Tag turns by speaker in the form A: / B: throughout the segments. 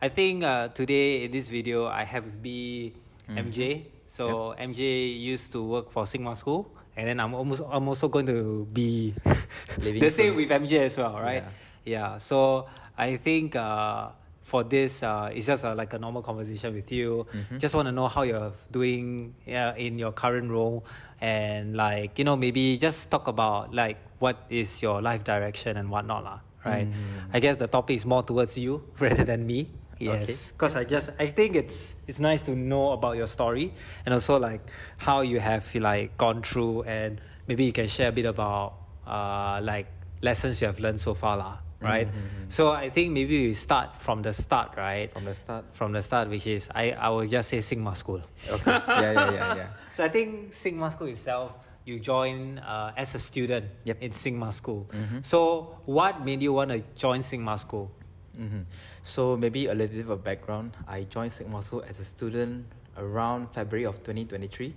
A: I think today in this video I have with me MJ. So MJ used to work for Sigma School, and then I'm also going to be the same with MJ as well, right? Yeah. So I think for this, it's just like a normal conversation with you. Just want to know how you're doing in your current role, and like maybe just talk about like what is your life direction and whatnot, lah. Right? I guess the topic is more towards you rather than me. Yes, because I think it's nice to know about your story, and also like how you have like gone through, and maybe you can share a bit about like lessons you have learned so far, lah. Right? So I think maybe we start from the start, right?
B: From the start,
A: Which is I will just say Sigma School.
B: Okay. Yeah.
A: So I think Sigma School itself, you joined as a student in Sigma School. So what made you want to join Sigma School?
B: So maybe a little bit of background. I joined Sigma School as a student around February of 2023.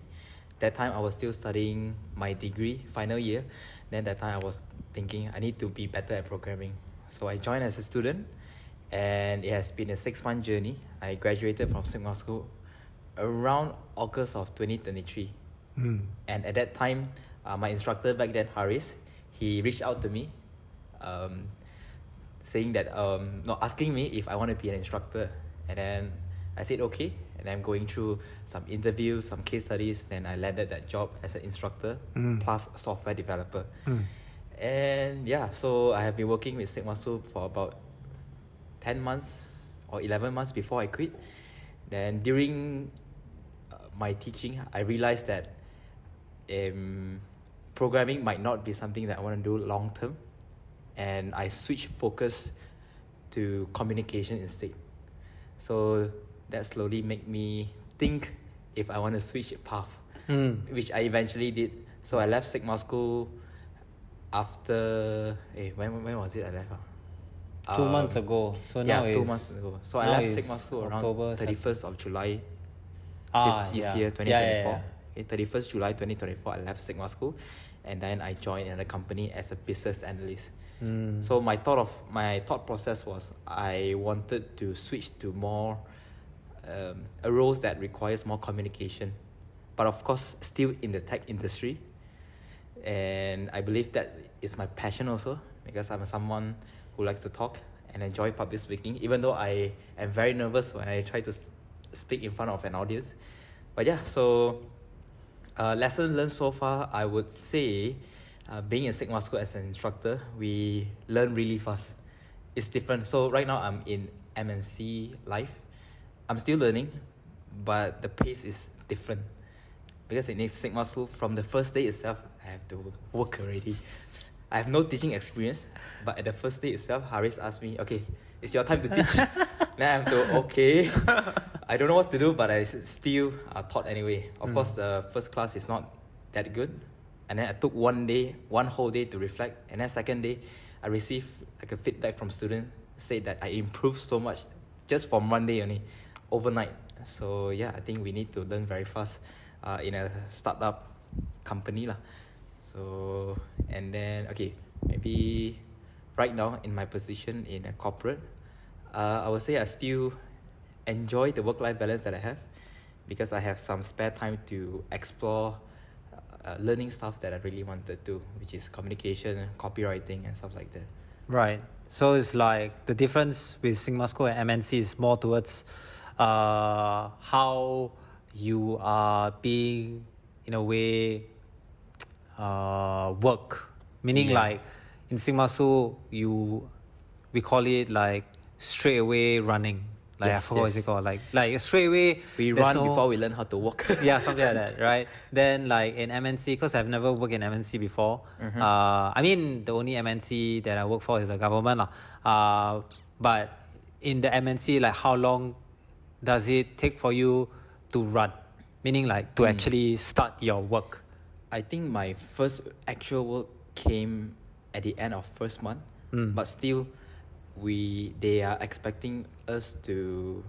B: That time I was still studying my degree, final year. Then that time I was thinking I need to be better at programming. So I joined as a student, and it has been a 6-month journey. I graduated from Sigma School around August of 2023. And at that time, my instructor back then, Haris, he reached out to me, saying that asking me if I want to be an instructor. And then I said okay, and I'm going through some interviews, some case studies. Then I landed that job as an instructor plus software developer. And yeah, so I have been working with Sigma School for about 10 months or 11 months before I quit. Then during my teaching, I realized that programming might not be something that I want to do long term, and I switched focus to communication instead. So that slowly made me think if I want to switch path, which I eventually did. So I left Sigma School after when was it I left?
A: 2 months ago. So now
B: 2 months ago. So I left Sigma School around
A: October,
B: 31st of July this year, 2024.
A: Yeah.
B: 31st July 2024, I left Sigma School, and then I joined another company as a business analyst. So my thought process was I wanted to switch to more a roles that requires more communication, but of course still in the tech industry. And I believe that is my passion also, because I'm someone who likes to talk and enjoy public speaking, even though I am very nervous when I try to speak in front of an audience. But yeah, so lesson learned so far, I would say being in Sigma School as an instructor, we learn really fast. It's different. So right now I'm in MNC life. I'm still learning, but the pace is different. Because in Sigma School, from the first day itself, I have to work already. I have no teaching experience, but at the first day itself, Haris asked me, okay, it's your time to teach. Then I have to, okay. I don't know what to do, but I still taught anyway. Of course, the first class is not that good. And then I took one whole day to reflect. And then second day, I received like a feedback from students, said that I improved so much just from one day only, overnight. So yeah, I think we need to learn very fast in a startup company lah. So, and then okay, maybe right now in my position in a corporate, I would say I still enjoy the work-life balance that I have, because I have some spare time to explore learning stuff that I really wanted to, which is communication, copywriting, and stuff like that.
A: Right. So it's like the difference with Sigma School and MNC is more towards how you are being, in a way, work. Meaning like in Sigma School, we call it like straight away running. Like I forgot what it's called. Like straight away.
B: We run before we learn how to walk.
A: Yeah, something like that, right? Then like in MNC, because I've never worked in MNC before. I mean, the only MNC that I work for is the government. But in the MNC, like how long does it take for you to run? Meaning like to actually start your work.
B: I think my first actual work came at the end of first month. But still, they are expecting us to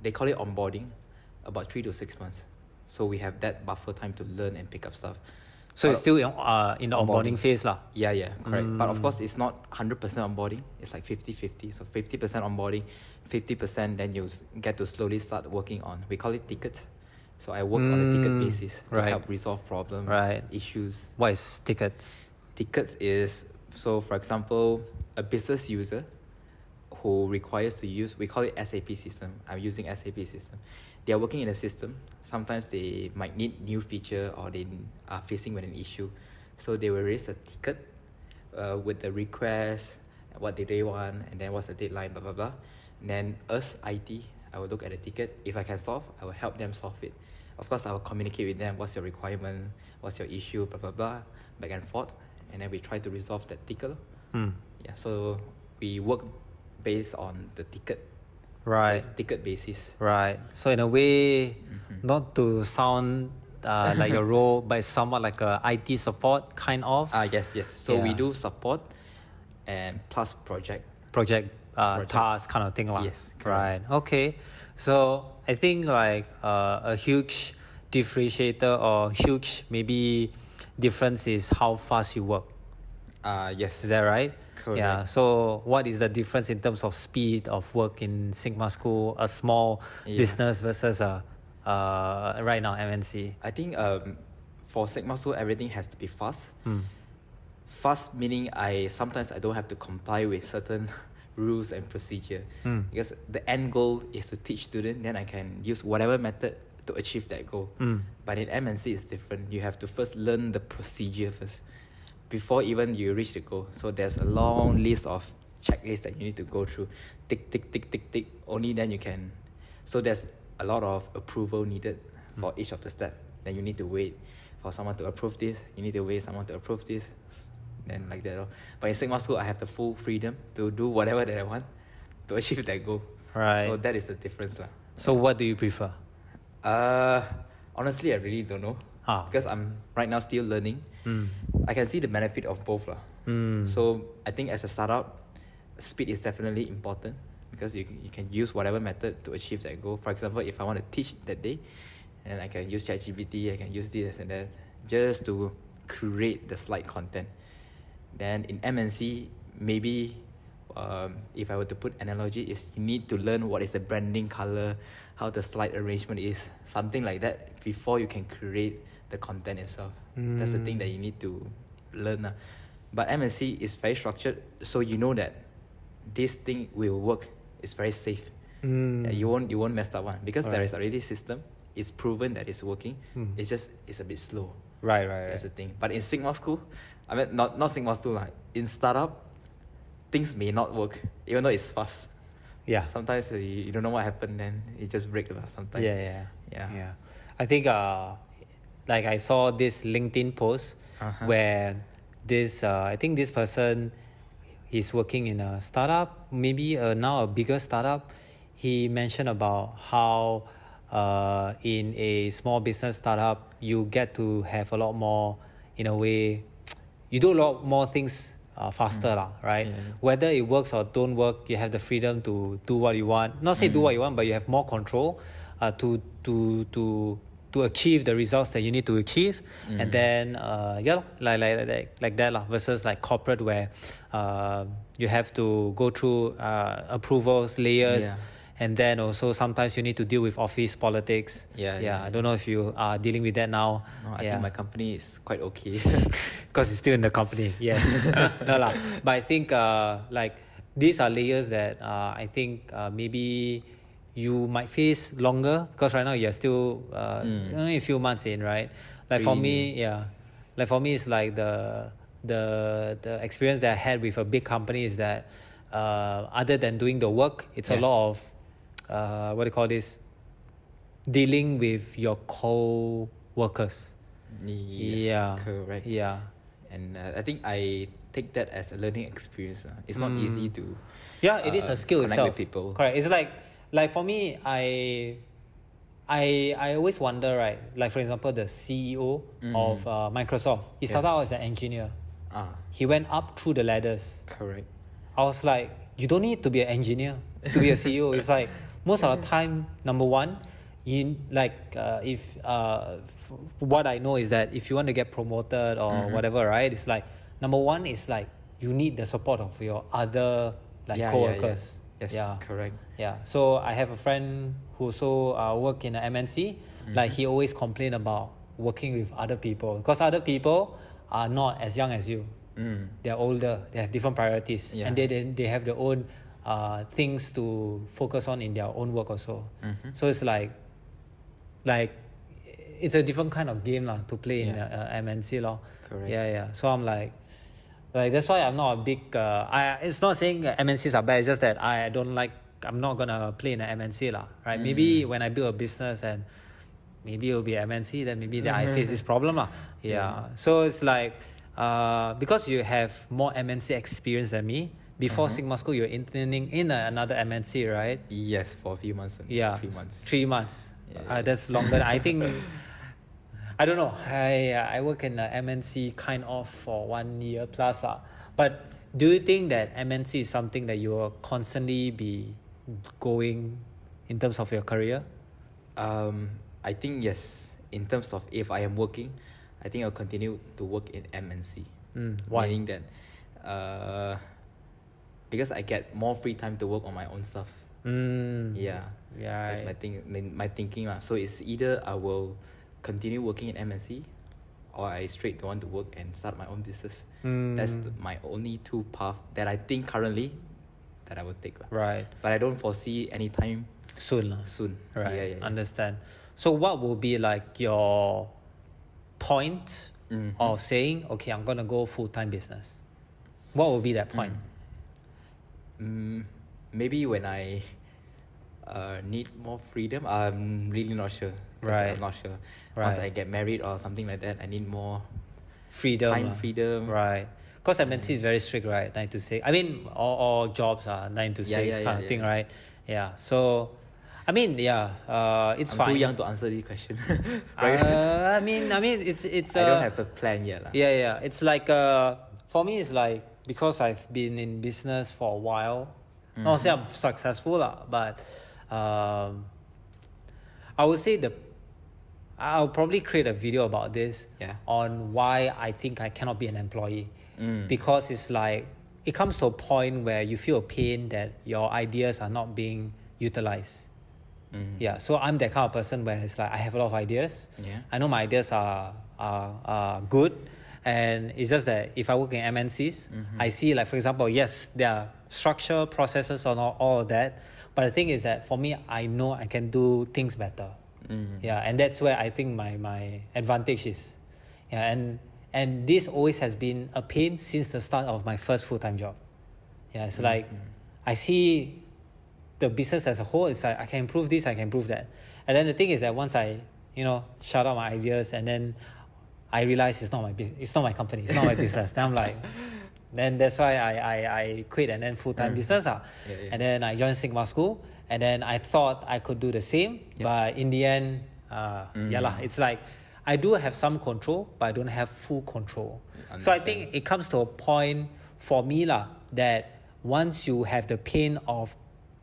B: they call it onboarding, about 3 to 6 months. So we have that buffer time to learn and pick up stuff.
A: So it's still in the onboarding phase lah.
B: Yeah, correct. But of course, it's not 100% onboarding. It's like 50-50. So 50% onboarding, 50% then you get to slowly start working on. We call it tickets. So I work on a ticket basis to help resolve problems, issues.
A: What is tickets?
B: Tickets is, so for example, a business user who requires to use, we call it SAP system. I'm using SAP system. They are working in a system. Sometimes they might need new feature or they are facing with an issue. So they will raise a ticket with the request, what did they want, and then what's the deadline, blah, blah, blah. And then us, IT, I will look at the ticket. If I can solve, I will help them solve it. Of course, I will communicate with them, what's your requirement, what's your issue, blah, blah, blah, back and forth. And then we try to resolve that ticket. Yeah, so we work based on the ticket.
A: Right.
B: So ticket basis.
A: Right. So in a way, not to sound like a role, but it's somewhat like a IT support kind of.
B: Yes. So we do support and plus project
A: task kind of thing.
B: Yes.
A: Right. Okay. So I think like a huge differentiator or huge maybe difference is how fast you work.
B: Yes.
A: Is that right?
B: Correct.
A: Yeah. So what is the difference in terms of speed of work in Sigma School, a small business versus right now MNC?
B: I think for Sigma School, everything has to be fast. Fast meaning sometimes I don't have to comply with certain rules and procedure because the end goal is to teach students, then I can use whatever method to achieve that goal. But in MNC it's different. You have to first learn the procedure first before even you reach the goal. So there's a long list of checklists that you need to go through. Tick, tick, tick, tick, tick. Only then you can. So there's a lot of approval needed for each of the steps. Then you need to wait for someone to approve this. You need to wait someone to approve this. Then like that. But in Sigma School, I have the full freedom to do whatever that I want to achieve that goal.
A: Right.
B: So that is the difference.
A: So what do you prefer?
B: Honestly, I really don't know. Because I'm right now still learning. I can see the benefit of both. So I think as a startup, speed is definitely important because you can use whatever method to achieve that goal. For example, if I want to teach that day, and I can use ChatGPT, I can use this and that just to create the slide content. Then in MNC, maybe if I were to put analogy, is you need to learn what is the branding color, how the slide arrangement is, something like that before you can create the content itself. That's the thing that you need to learn. But MNC is very structured, so you know that this thing will work. It's very safe. You won't mess up one because there is already a system. It's proven that it's working. It's a bit slow.
A: Right.
B: That's the thing. But in Sigma School, I mean not Sigma School, in startup, things may not work even though it's fast.
A: Yeah.
B: Sometimes you don't know what happened, then it just breaks sometimes.
A: Yeah. I think like I saw this LinkedIn post where this I think this person, he's working in a startup, maybe now a bigger startup. He mentioned about how in a small business startup you get to have a lot more, in a way, you do a lot more things faster, right? Yeah. Whether it works or don't work, you have the freedom to do what you want. Not say do what you want, but you have more control to achieve the results that you need to achieve. And then like that versus like corporate where you have to go through approvals, layers. And then also sometimes you need to deal with office politics. I don't know if you are dealing with that now.
B: No, I think my company is quite okay.
A: Because it's still in the company, yes. But I think like these are layers that I think maybe you might face longer because right now you're still only a few months in, right? Like for me, it's like the experience that I had with a big company is that other than doing the work, it's a lot of what do you call this? Dealing with your co-workers.
B: Yes, correct.
A: Yeah.
B: And I think I take that as a learning experience. It's not easy to
A: it is a skill
B: connect
A: itself.
B: with people.
A: Correct. It's like for me, I always wonder, right? Like for example, the CEO of Microsoft, he started out as an engineer. He went up through the ladders.
B: Correct.
A: I was like, you don't need to be an engineer to be a CEO. It's like most of the time, number one, what I know is that if you want to get promoted or whatever, right? It's like number one is like you need the support of your other co-workers.
B: Yes, correct.
A: Yeah. So I have a friend who also work in an MNC. Like he always complain about working with other people because other people are not as young as you. They're older. They have different priorities, and they have their own things to focus on in their own work also. So it's like it's a different kind of game to play in MNC law.
B: Correct.
A: Yeah. So I'm like that's why I'm not a big. It's not saying MNCs are bad. It's just that I'm not gonna play in an MNC right? Maybe when I build a business and maybe it'll be MNC, then maybe I face this problem Yeah. So it's like because you have more MNC experience than me. Before Sigma School, you're interning in another MNC, right?
B: Yes, for a few months. 3 months.
A: 3 months. That's longer. I think. I don't know. I work in a MNC kind of for 1 year plus But do you think that MNC is something that you will constantly be going in terms of your career?
B: I think yes. In terms of if I am working, I think I'll continue to work in MNC.
A: Why?
B: Meaning that because I get more free time to work on my own stuff. That's my thinking So it's either I will continue working in MNC or I straight don't want to work and start my own business. That's my only two paths that I think currently that I will take
A: Right.
B: But I don't foresee any time
A: soon
B: Right.
A: Understand. So what will be like your point of saying, okay, I'm gonna go full-time business? What will be that point?
B: Maybe when I need more freedom. I'm really not sure.
A: Right.
B: I'm not sure.
A: Right.
B: Once I get married or something like that, I need more
A: freedom.
B: freedom.
A: Right. Because MNC is very strict, right? 9 to 6. I mean, all jobs are 9 to 6 kind of thing, right? Yeah. So, I mean, it's fine.
B: I'm too young to answer this question.
A: I mean, it's.
B: I don't have a plan yet.
A: Yeah. It's like for me, it's like because I've been in business for a while. Not say I'm successful, but I would say I'll probably create a video about this on why I think I cannot be an employee. Because it's like it comes to a point where you feel a pain that your ideas are not being utilized. So I'm that kind of person where it's like I have a lot of ideas. I know my ideas are good, and it's just that if I work in MNCs, I see, like, for example, yes, there are structure, processes, and all of that. But the thing is that for me, I know I can do things better. And that's where I think my advantage is. And this always has been a pain since the start of my first full-time job. It's like I see the business as a whole. It's like I can improve this, I can improve that. And then the thing is that once I, shout out my ideas, and then I realize it's not my company, it's not my business. Then I'm like, then that's why I quit and then full-time business. And then I joined Sigma School, and then I thought I could do the same, but in the end, it's like I do have some control, but I don't have full control. So I think it comes to a point for me that once you have the pain of,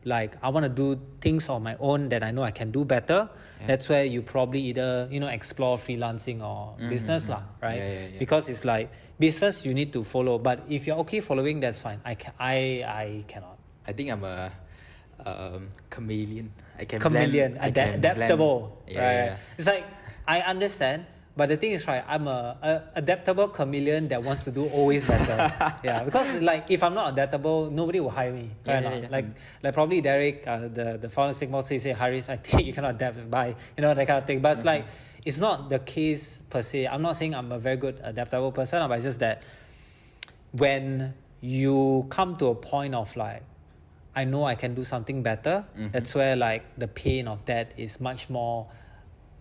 A: like, I want to do things on my own that I know I can do better, that's where you probably either, explore freelancing or business, right? Because it's like business you need to follow, but if you're okay following, that's fine. I cannot.
B: I think I'm a chameleon. I can
A: adaptable.
B: Blend.
A: Right? It's like I understand, but the thing is, right, I'm a adaptable chameleon that wants to do always better. Because like if I'm not adaptable, nobody will hire me. Like probably Derek, the founder of Sigma, say, Haris, I think you cannot adapt by that kind of thing. But it's like it's not the case per se. I'm not saying I'm a very good adaptable person, but it's just that when you come to a point of like, I know I can do something better, that's where like the pain of that is much more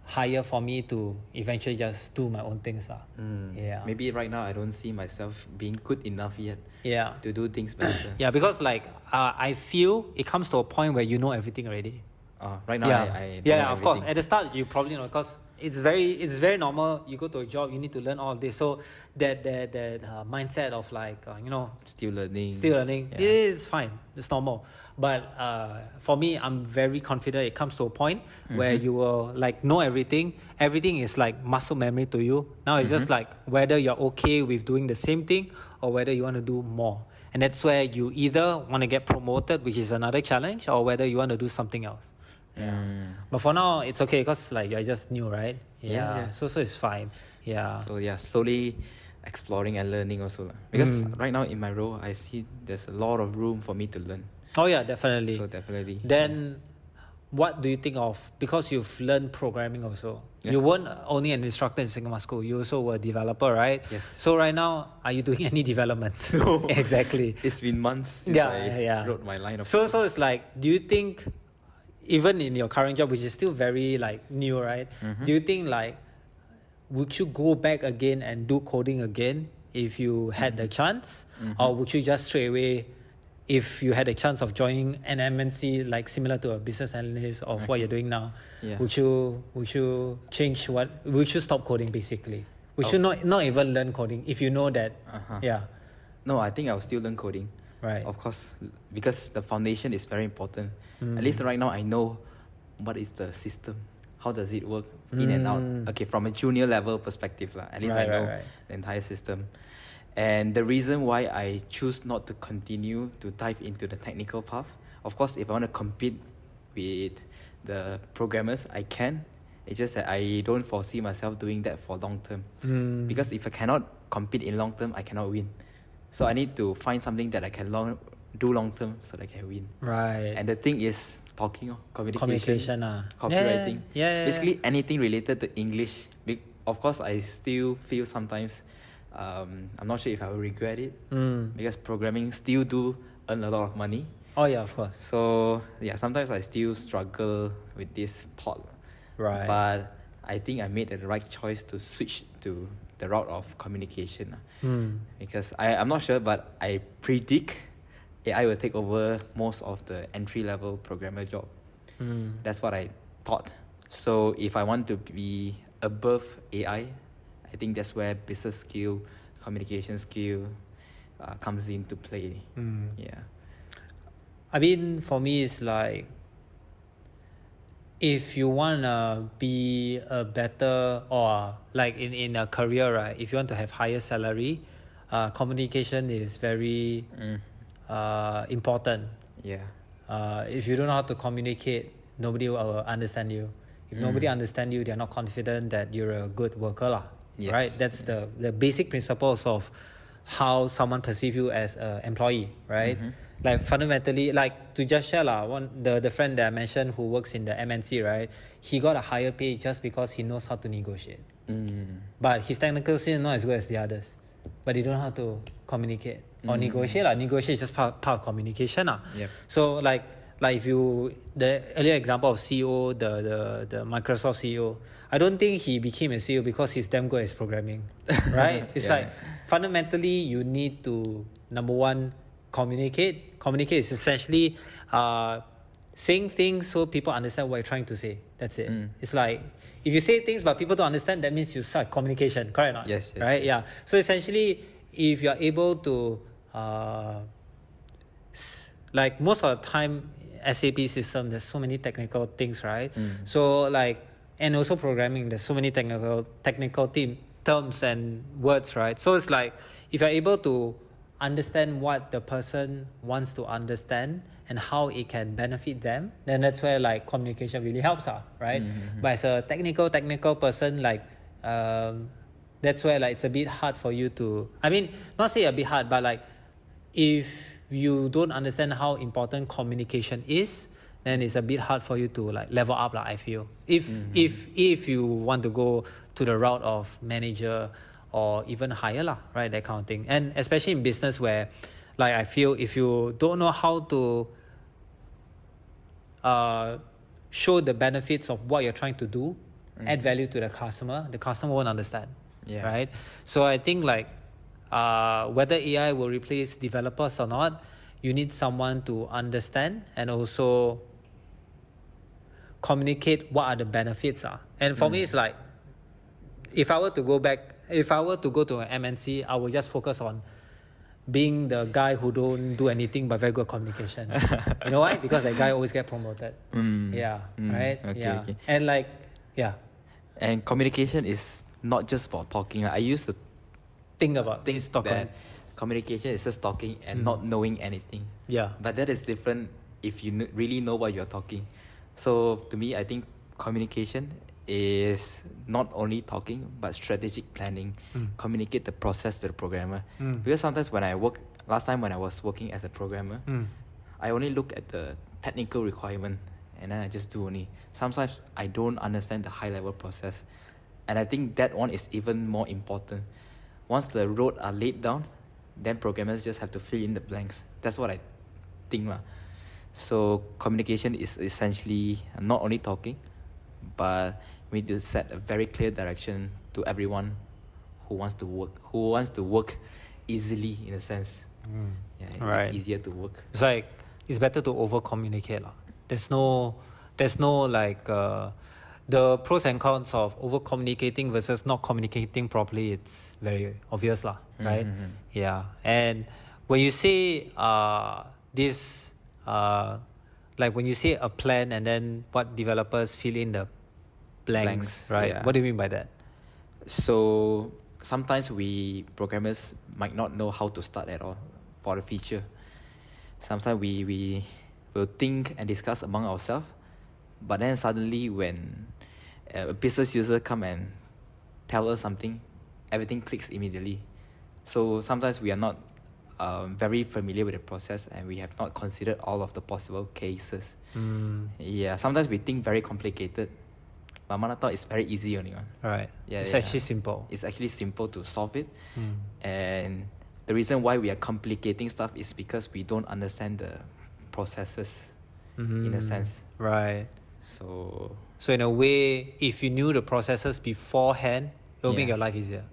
A: higher for me to eventually just do my own things.
B: Maybe right now I don't see myself being good enough yet to do things better.
A: Because like I feel it comes to a point where you know everything already.
B: Right now I know
A: of course. At the start you probably know, because it's very normal. You go to a job, you need to learn all of this. So that mindset of like
B: Still learning. Yeah.
A: it's fine. It's normal. But for me, I'm very confident it comes to a point where you will like know everything. Everything is like muscle memory to you. Now it's just like whether you're okay with doing the same thing or whether you want to do more. And that's where you either want to get promoted, which is another challenge, or whether you want to do something else. Yeah. But for now, it's okay because like you're just new, right?
B: Yeah.
A: So it's fine. Yeah.
B: So yeah, slowly exploring and learning also lah. Because right now in my role, I see there's a lot of room for me to learn.
A: Oh yeah, definitely.
B: So definitely.
A: Then, what do you think of, because you've learned programming also? You weren't only an instructor in Sigma School, you also were a developer, right?
B: Yes.
A: So right now, are you doing any development?
B: No.
A: Exactly.
B: It's been months since I wrote my line of
A: So it's like, do you think, even in your current job, which is still very like new, right? Do you think like, would you go back again and do coding again if you had the chance? Or would you just straight away, if you had a chance of joining an MNC like similar to a business analyst of what you're doing now, would you change would you stop coding basically? Would you not even learn coding if you know that?
B: No, I think I'll still learn coding.
A: Right.
B: Of course, because the foundation is very important. At least right now I know what is the system. How does it work in and out? Okay, from a junior level perspective, at least I know the entire system. And the reason why I choose not to continue to dive into the technical path, of course, if I want to compete with the programmers, I can. It's just that I don't foresee myself doing that for long term. Because if I cannot compete in long term, I cannot win. So I need to find something that I can do long term so that I can win.
A: Right.
B: And the thing is talking,
A: communication,
B: copywriting.
A: Yeah.
B: Basically anything related to English. Of course, I still feel sometimes I'm not sure if I will regret it because programming still do earn a lot of money.
A: Oh yeah, of course.
B: So yeah, sometimes I still struggle with this thought.
A: Right.
B: But I think I made the right choice to switch to the route of communication. Because I'm not sure, but I predict AI will take over most of the entry-level programmer job. That's what I thought. So if I want to be above AI, I think that's where business skill, communication skill comes into play. Yeah.
A: I mean, for me, it's like, if you want to be a better, or like in a career, right? If you want to have higher salary, communication is very important.
B: Yeah.
A: If you don't know how to communicate, nobody will understand you. If nobody understands you, they're not confident that you're a good worker,
B: Yes.
A: right? That's the basic principles of how someone perceives you as an employee, right? Like fundamentally, like to just share the friend that I mentioned who works in the MNC, right? He got a higher pay just because he knows how to negotiate. But his technical skill is not as good as the others. But they don't know how to communicate or negotiate. Negotiate is just part of communication.
B: Yep.
A: So like if you, the earlier example of CEO, the Microsoft CEO, I don't think he became a CEO because he's damn good at programming, right? It's like fundamentally you need to, number one, communicate. Communicate is essentially saying things so people understand what you're trying to say. That's it. It's like, if you say things but people don't understand, that means you suck communication, correct or not?
B: Yes.
A: Right? Yeah. So essentially, if you're able to, like most of the time, SAP system, there's so many technical things, right? So like, and also programming, there's so many technical terms and words, right? So it's like, if you're able to understand what the person wants to understand and how it can benefit them, then that's where like communication really helps, right? But as a technical person, like that's where like it's a bit hard for you to, I mean, not say a bit hard, but like if you don't understand how important communication is, then it's a bit hard for you to like level up, I feel. If you want to go to the route of manager or even higher, right? That kind of thing. And especially in business where, like, I feel if you don't know how to show the benefits of what you're trying to do, add value to the customer won't understand, right? So I think like whether AI will replace developers or not, you need someone to understand and also communicate what are the benefits. And for me, it's like, if I were to go to an MNC, I would just focus on being the guy who don't do anything but very good communication. You know why? Because that guy always get promoted. Right?
B: Okay.
A: And like,
B: And communication is not just for talking. I used to
A: think about
B: think that communication is just talking and not knowing anything.
A: Yeah.
B: But that is different if you really know what you're talking. So to me, I think communication is not only talking but strategic planning. Communicate the process to the programmer. Because sometimes last time when I was working as a programmer, I only look at the technical requirement and then I just do only. Sometimes I don't understand the high level process. And I think that one is even more important. Once the road are laid down, then programmers just have to fill in the blanks. That's what I think. So communication is essentially not only talking, but we need to set a very clear direction to everyone who wants to work easily, in a sense. It's easier to work.
A: It's like, it's better to over communicate. There's no like the pros and cons of over communicating versus not communicating properly. It's very obvious, right? Yeah. And when you say this, like when you say a plan and then what developers fill in the blanks, right?
B: Yeah.
A: What do you mean by that?
B: So sometimes we programmers might not know how to start at all for the feature. Sometimes we will think and discuss among ourselves, but then suddenly when a business user come and tell us something, everything clicks immediately. So sometimes we are not very familiar with the process and we have not considered all of the possible cases. Sometimes we think very complicated, but Mana thought it's very easy only.
A: Right. It's actually simple.
B: It's actually simple to solve it. And the reason why we are complicating stuff is because we don't understand the processes in a sense.
A: Right.
B: So
A: in a way, if you knew the processes beforehand, it will make your life easier.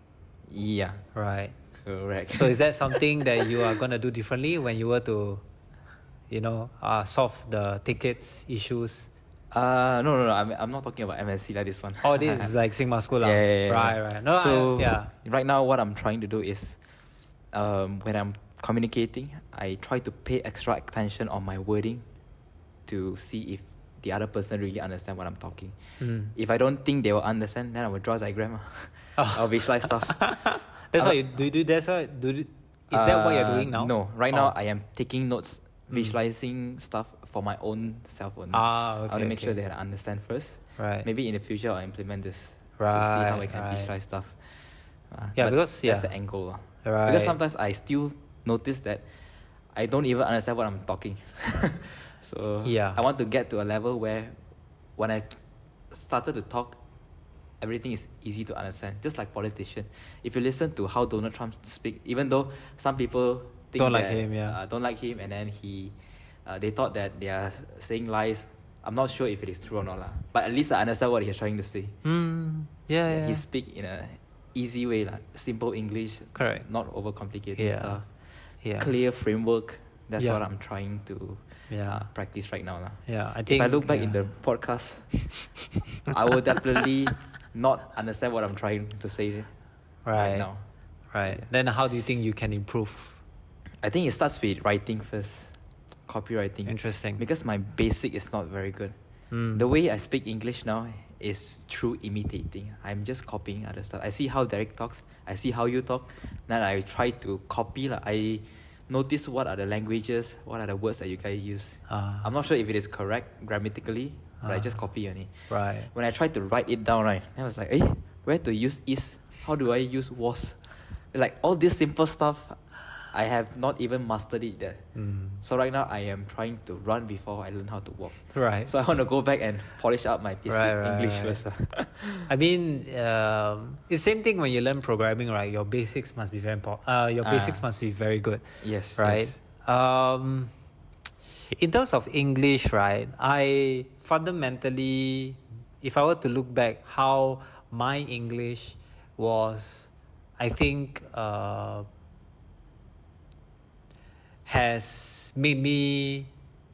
B: Yeah.
A: Right.
B: Correct.
A: So is that something that you are going to do differently when you were to, solve the tickets issues?
B: No. I'm not talking about MSc like this one.
A: Oh, this is like Sigma School.
B: Yeah.
A: Right. No,
B: so right now what I'm trying to do is when I'm communicating, I try to pay extra attention on my wording to see if the other person really understand what I'm talking. If I don't think they will understand, then I will draw a diagram. I'll visualize stuff.
A: That's what you do. Is that what you're doing now?
B: No, right now I am taking notes, visualizing stuff for my own self only.
A: Okay.
B: I want to make sure that I understand first.
A: Right.
B: Maybe in the future I'll implement this to see
A: Right,
B: how I can
A: right.
B: visualize stuff.
A: Because
B: that's the end goal.
A: Right.
B: Because sometimes I still notice that I don't even understand what I'm talking. So I want to get to a level where when I started to talk, everything is easy to understand. Just like politician. If you listen to how Donald Trump speak, even though some people think
A: Don't like
B: that,
A: him,
B: don't like him, and then they thought that they are saying lies. I'm not sure if it is true or not. But at least I understand what he's trying to say. He speak in a easy way, simple English.
A: Correct.
B: Not overcomplicated stuff.
A: Yeah.
B: Clear framework. That's what I'm trying to practice right now.
A: I think
B: if I look back in the podcast, I will definitely not understand what I'm trying to say right now.
A: Right. Then how do you think you can improve?
B: I think it starts with writing first. Copywriting.
A: Interesting.
B: Because my basic is not very good. The way I speak English now is through imitating. I'm just copying other stuff. I see how Derek talks. I see how you talk. Then I try to copy. I notice what are the languages, what are the words that you guys use. I'm not sure if it is correct grammatically, but I just copy only.
A: Right.
B: When I tried to write it down, I was like, where to use is? How do I use was? Like all this simple stuff, I have not even mastered it there. So right now I am trying to run before I learn how to walk.
A: Right.
B: So I want to go back and polish up my basic English first.
A: I mean, it's the same thing when you learn programming, right? Your basics must be very important. Your basics must be very good.
B: Yes.
A: Right.
B: Yes.
A: In terms of English, right? I fundamentally, if I were to look back, how my English was, I think, has made me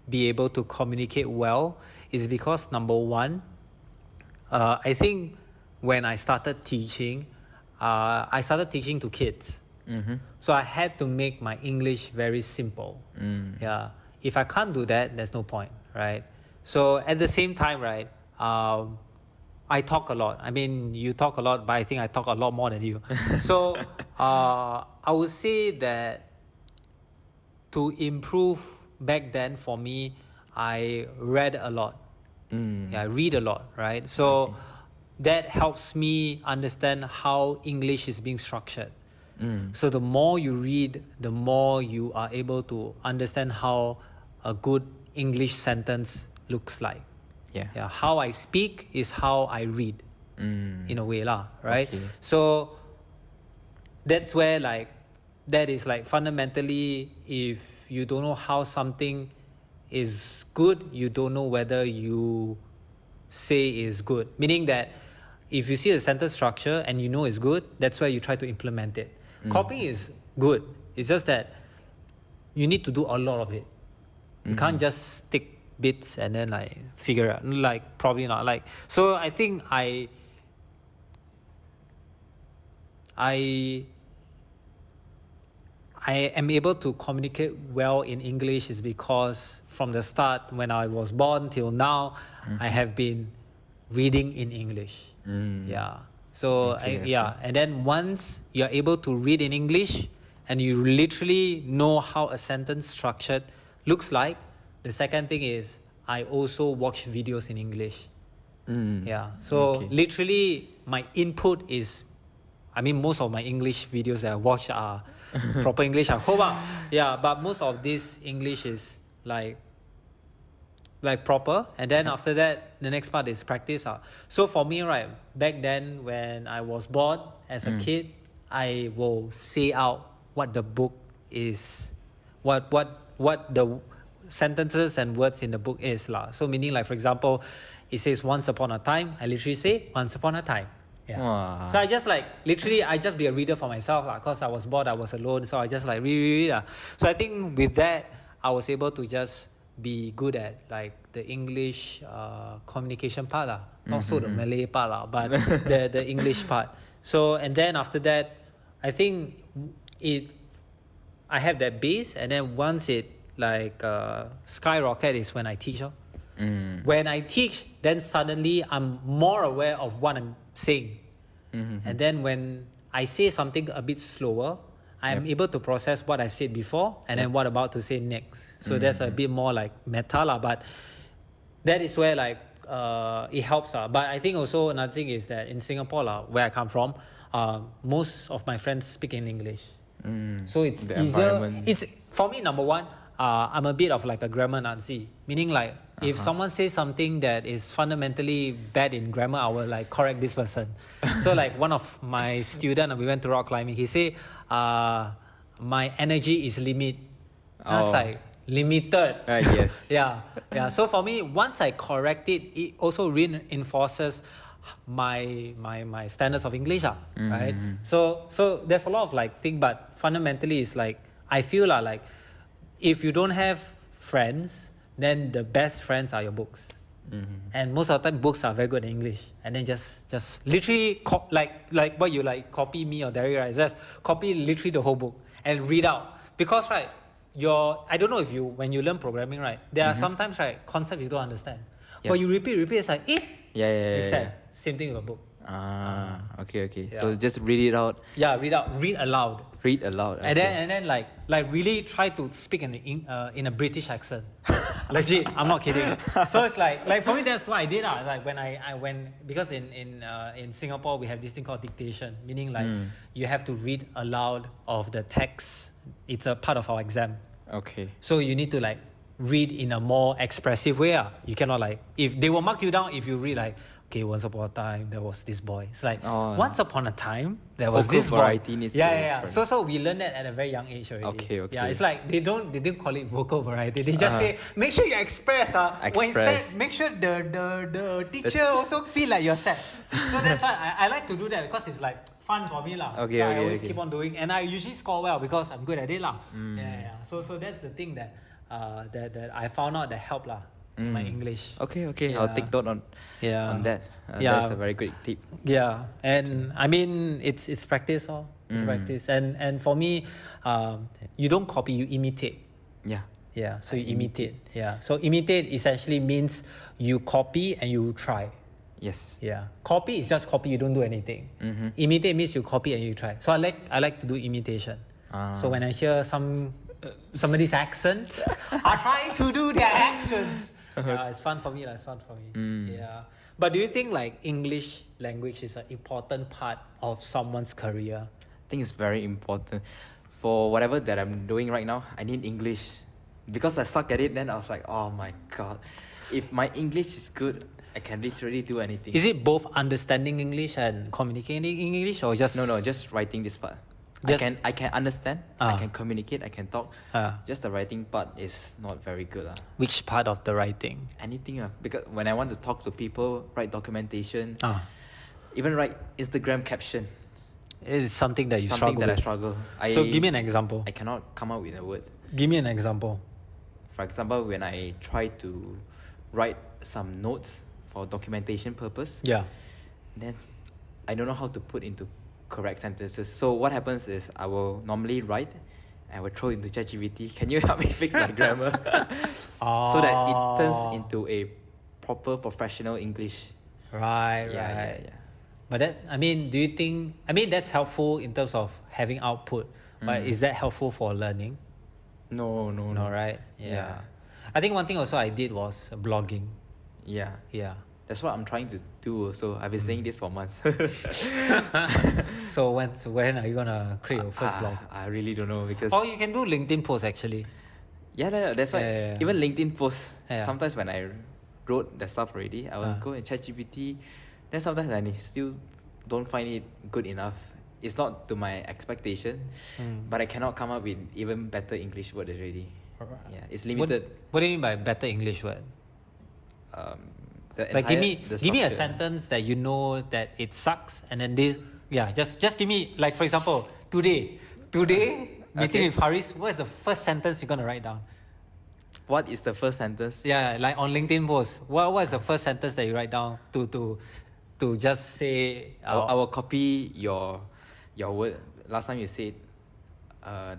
A: be able to communicate well is because number one, I think when I started teaching, I started teaching to kids. So I had to make my English very simple. Yeah. If I can't do that, there's no point, right? So at the same time, right, I talk a lot. I mean, you talk a lot, but I think I talk a lot more than you. So I would say that to improve back then for me, I read a lot. Yeah, I read a lot, right? So that helps me understand how English is being structured. So the more you read, the more you are able to understand how a good English sentence looks like. Yeah. How I speak is how I read, in a way lah, right?
B: Okay.
A: So that's where that is fundamentally, if you don't know how something is good, you don't know whether you say is good. Meaning that if you see a sentence structure and you know it's good, that's where you try to implement it. Copying is good. It's just that you need to do a lot of it. You can't just take bits and then figure out. Probably not. So I think I am able to communicate well in English is because from the start, when I was born till now, I have been reading in English. Yeah. So and then once you're able to read in English and you literally know how a sentence structured looks like, the second thing is I also watch videos in English. Yeah. So literally my input is, most of my English videos that I watch are proper English, I hope. Yeah, but most of this English is like proper, and then after that the next part is practice. So for me, right, back then when I was bored as a kid, I will say out what the book is, what the sentences and words in the book is lah. So meaning for example, it says once upon a time, I literally say once upon a time. Yeah.
B: Wow.
A: So I just literally I just be a reader for myself because I was bored, I was alone, so I just read. So I think with that I was able to just be good at the English communication part not so the Malay part but the English part. So and then after that, I think I have that base, and then once it skyrocket is when I teach. When I teach, then suddenly I'm more aware of what I'm saying. And then when I say something a bit slower, I'm able to process what I've said before and then what I'm about to say next. So that's a bit more meta but that is where it helps. But I think also another thing is that in Singapore where I come from, most of my friends speak in English. So it's
B: the
A: easier. It's for me, number one, I'm a bit of a grammar Nazi, meaning if someone says something that is fundamentally bad in grammar, I will correct this person. So one of my students, we went to rock climbing, he say, my energy is limit. I was limited.
B: Yes.
A: Yeah. So for me, once I correct it, it also reinforces my standards of English, right? So there's a lot of thing, but fundamentally it's I feel if you don't have friends, then the best friends are your books. And most of the time books are very good in English, and then just literally like what you copy me or Derek, right? Just copy literally the whole book and read out, because right, I don't know if you, when you learn programming, right, there are sometimes concepts you don't understand, but you repeat it's makes sense. Same thing with a book.
B: Okay. Yeah. So just read it out.
A: Yeah, read aloud.
B: Read aloud. Okay.
A: And then really try to speak in a British accent. Legit, I'm not kidding. So it's like for me, that's what I did. When I went, because in Singapore we have this thing called dictation, meaning you have to read aloud of the text. It's a part of our exam.
B: Okay.
A: So you need to read in a more expressive way. You cannot if they will mark you down if you read okay, once upon a time there was this boy. It's once upon a time there was this boy. Yeah. So we learned that at a very young age already.
B: Okay.
A: Yeah, it's they didn't call it vocal variety. They just say make sure you express. When sad, make sure the teacher also feel like you're sad. So that's why I like to do that, because it's fun for me
B: Okay,
A: I always keep on doing, and I usually score well because I'm good at it Yeah. So that's the thing that I found out that helped my English.
B: Okay, I'll
A: Yeah.
B: take note on that.
A: Yeah.
B: That's a very great tip.
A: Yeah, and I mean it's practice, it's practice, and for me, you don't copy, you imitate.
B: Yeah.
A: Yeah, so you imitate. Yeah, so imitate essentially means you copy and you try.
B: Yes.
A: Yeah, copy is just copy, you don't do anything. Imitate means you copy and you try. So I like to do imitation. So when I hear somebody's accent, I try to do their accents. Yeah, it's fun for me. It's fun for me. Yeah. But do you think like English language is an important part of someone's career?
B: I think it's very important. For whatever that I'm doing right now, I need English. Because I suck at it, then I was like, oh my god. If my English is good, I can literally do anything.
A: Is it both understanding English and communicating in English, or just
B: No, just writing this part.
A: Just-
B: I can understand, I can communicate, I can talk. Just the writing part is not very good.
A: which part of the writing?
B: Anything. Because when I want to talk to people, write documentation, even write Instagram caption,
A: It is something that you
B: something
A: struggle
B: that I
A: with.
B: struggle.
A: So give me an example.
B: I cannot come up with a word.
A: Give me an example.
B: For example, when I try to write some notes for documentation purpose,
A: Yeah.
B: then I don't know how to put into correct sentences. So what happens is I will normally write, I will throw into ChatGPT. Can you help me fix my grammar? So that it turns into a proper professional English.
A: Right.
B: Yeah.
A: But that, I mean, do you think? I mean, that's helpful in terms of having output. But is that helpful for learning?
B: No,
A: Right.
B: Yeah.
A: I think one thing also I did was blogging.
B: Yeah.
A: Yeah.
B: That's what I'm trying to do. So I've been saying this for months.
A: So when are you gonna create your first blog?
B: I really don't know because.
A: Or you can do LinkedIn posts actually.
B: Yeah, that's why.
A: Yeah.
B: Even LinkedIn posts.
A: Yeah.
B: Sometimes when I wrote the stuff already, I will go and ChatGPT. Then sometimes I still don't find it good enough. It's not to my expectation, but I cannot come up with even better English word already. Yeah, it's limited.
A: What do you mean by better English word?
B: The
A: Like give
B: entire-
A: me a
B: structure.
A: sentence that you know that it sucks, and then this. Yeah, just give me, like, for example, today meeting with Haris. What is the first sentence you're gonna write down?
B: What is the first sentence?
A: Yeah, like on LinkedIn post. What is the first sentence that you write down to just say?
B: I will copy your word. Last time you said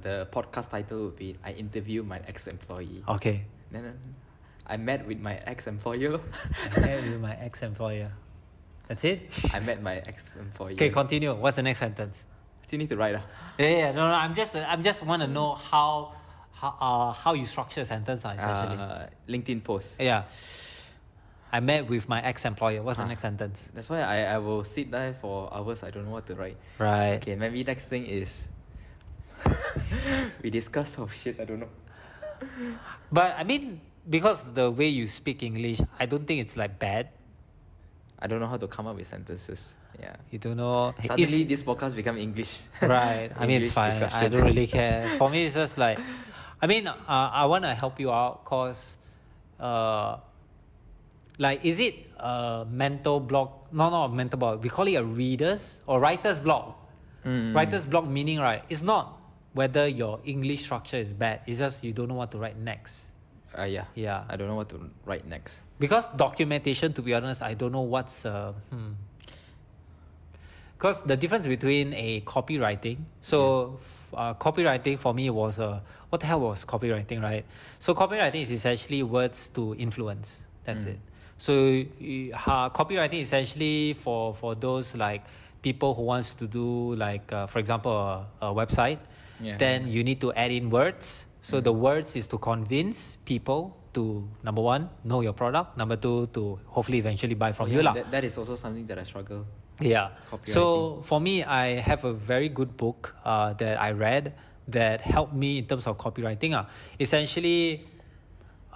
B: the podcast title would be I interview my ex-employee.
A: Okay.
B: Then I met with my ex-employer.
A: I met with my ex-employer. That's it.
B: I met my ex-employer.
A: Okay, continue. What's the next sentence?
B: Still need to write.
A: Yeah. No. I'm just want to know how you structure a sentence, essentially.
B: LinkedIn post.
A: Yeah. I met with my ex-employer. What's the next sentence?
B: That's why I will sit there for hours. I don't know what to write.
A: Right.
B: Okay, maybe next thing is we discuss shit. I don't know.
A: But I mean, because the way you speak English, I don't think it's like bad.
B: I don't know how to come up with sentences. Yeah.
A: You don't know.
B: Suddenly, this podcast become English.
A: Right. I mean, it's
B: English
A: fine. I
B: discussion.
A: don't really care. For me, it's just like, I mean, I want to help you out because, like, is it a mental block? No, not a mental block. We call it a reader's or writer's block. Writer's block meaning, right, it's not whether your English structure is bad. It's just you don't know what to write next.
B: Yeah.
A: Yeah.
B: I don't know what to write next.
A: Because documentation, to be honest, I don't know what's because the difference between a copywriting, so copywriting for me was what the hell was copywriting, right? So copywriting is essentially words to influence. That's it. So copywriting is essentially for those like people who wants to do like for example a website.
B: Yeah.
A: Then you need to add in words. So the words is to convince people to, number one, know your product. Number two, to hopefully eventually buy from you.
B: That is also something that I struggle.
A: Yeah.
B: Copywriting.
A: So for me, I have a very good book that I read that helped me in terms of copywriting. Essentially,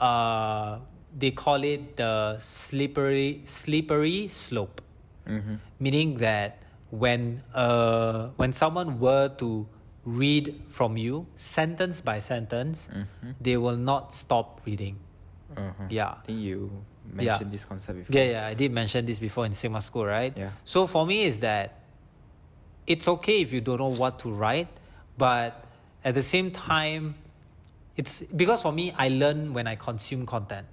A: they call it the slippery slope. Meaning that when someone were to read from you sentence by sentence, they will not stop reading. Yeah.
B: I think you mentioned this concept before.
A: Yeah, I did mention this before in Sigma School, right?
B: Yeah.
A: So for me is that it's okay if you don't know what to write, but at the same time, it's because for me, I learn when I consume content.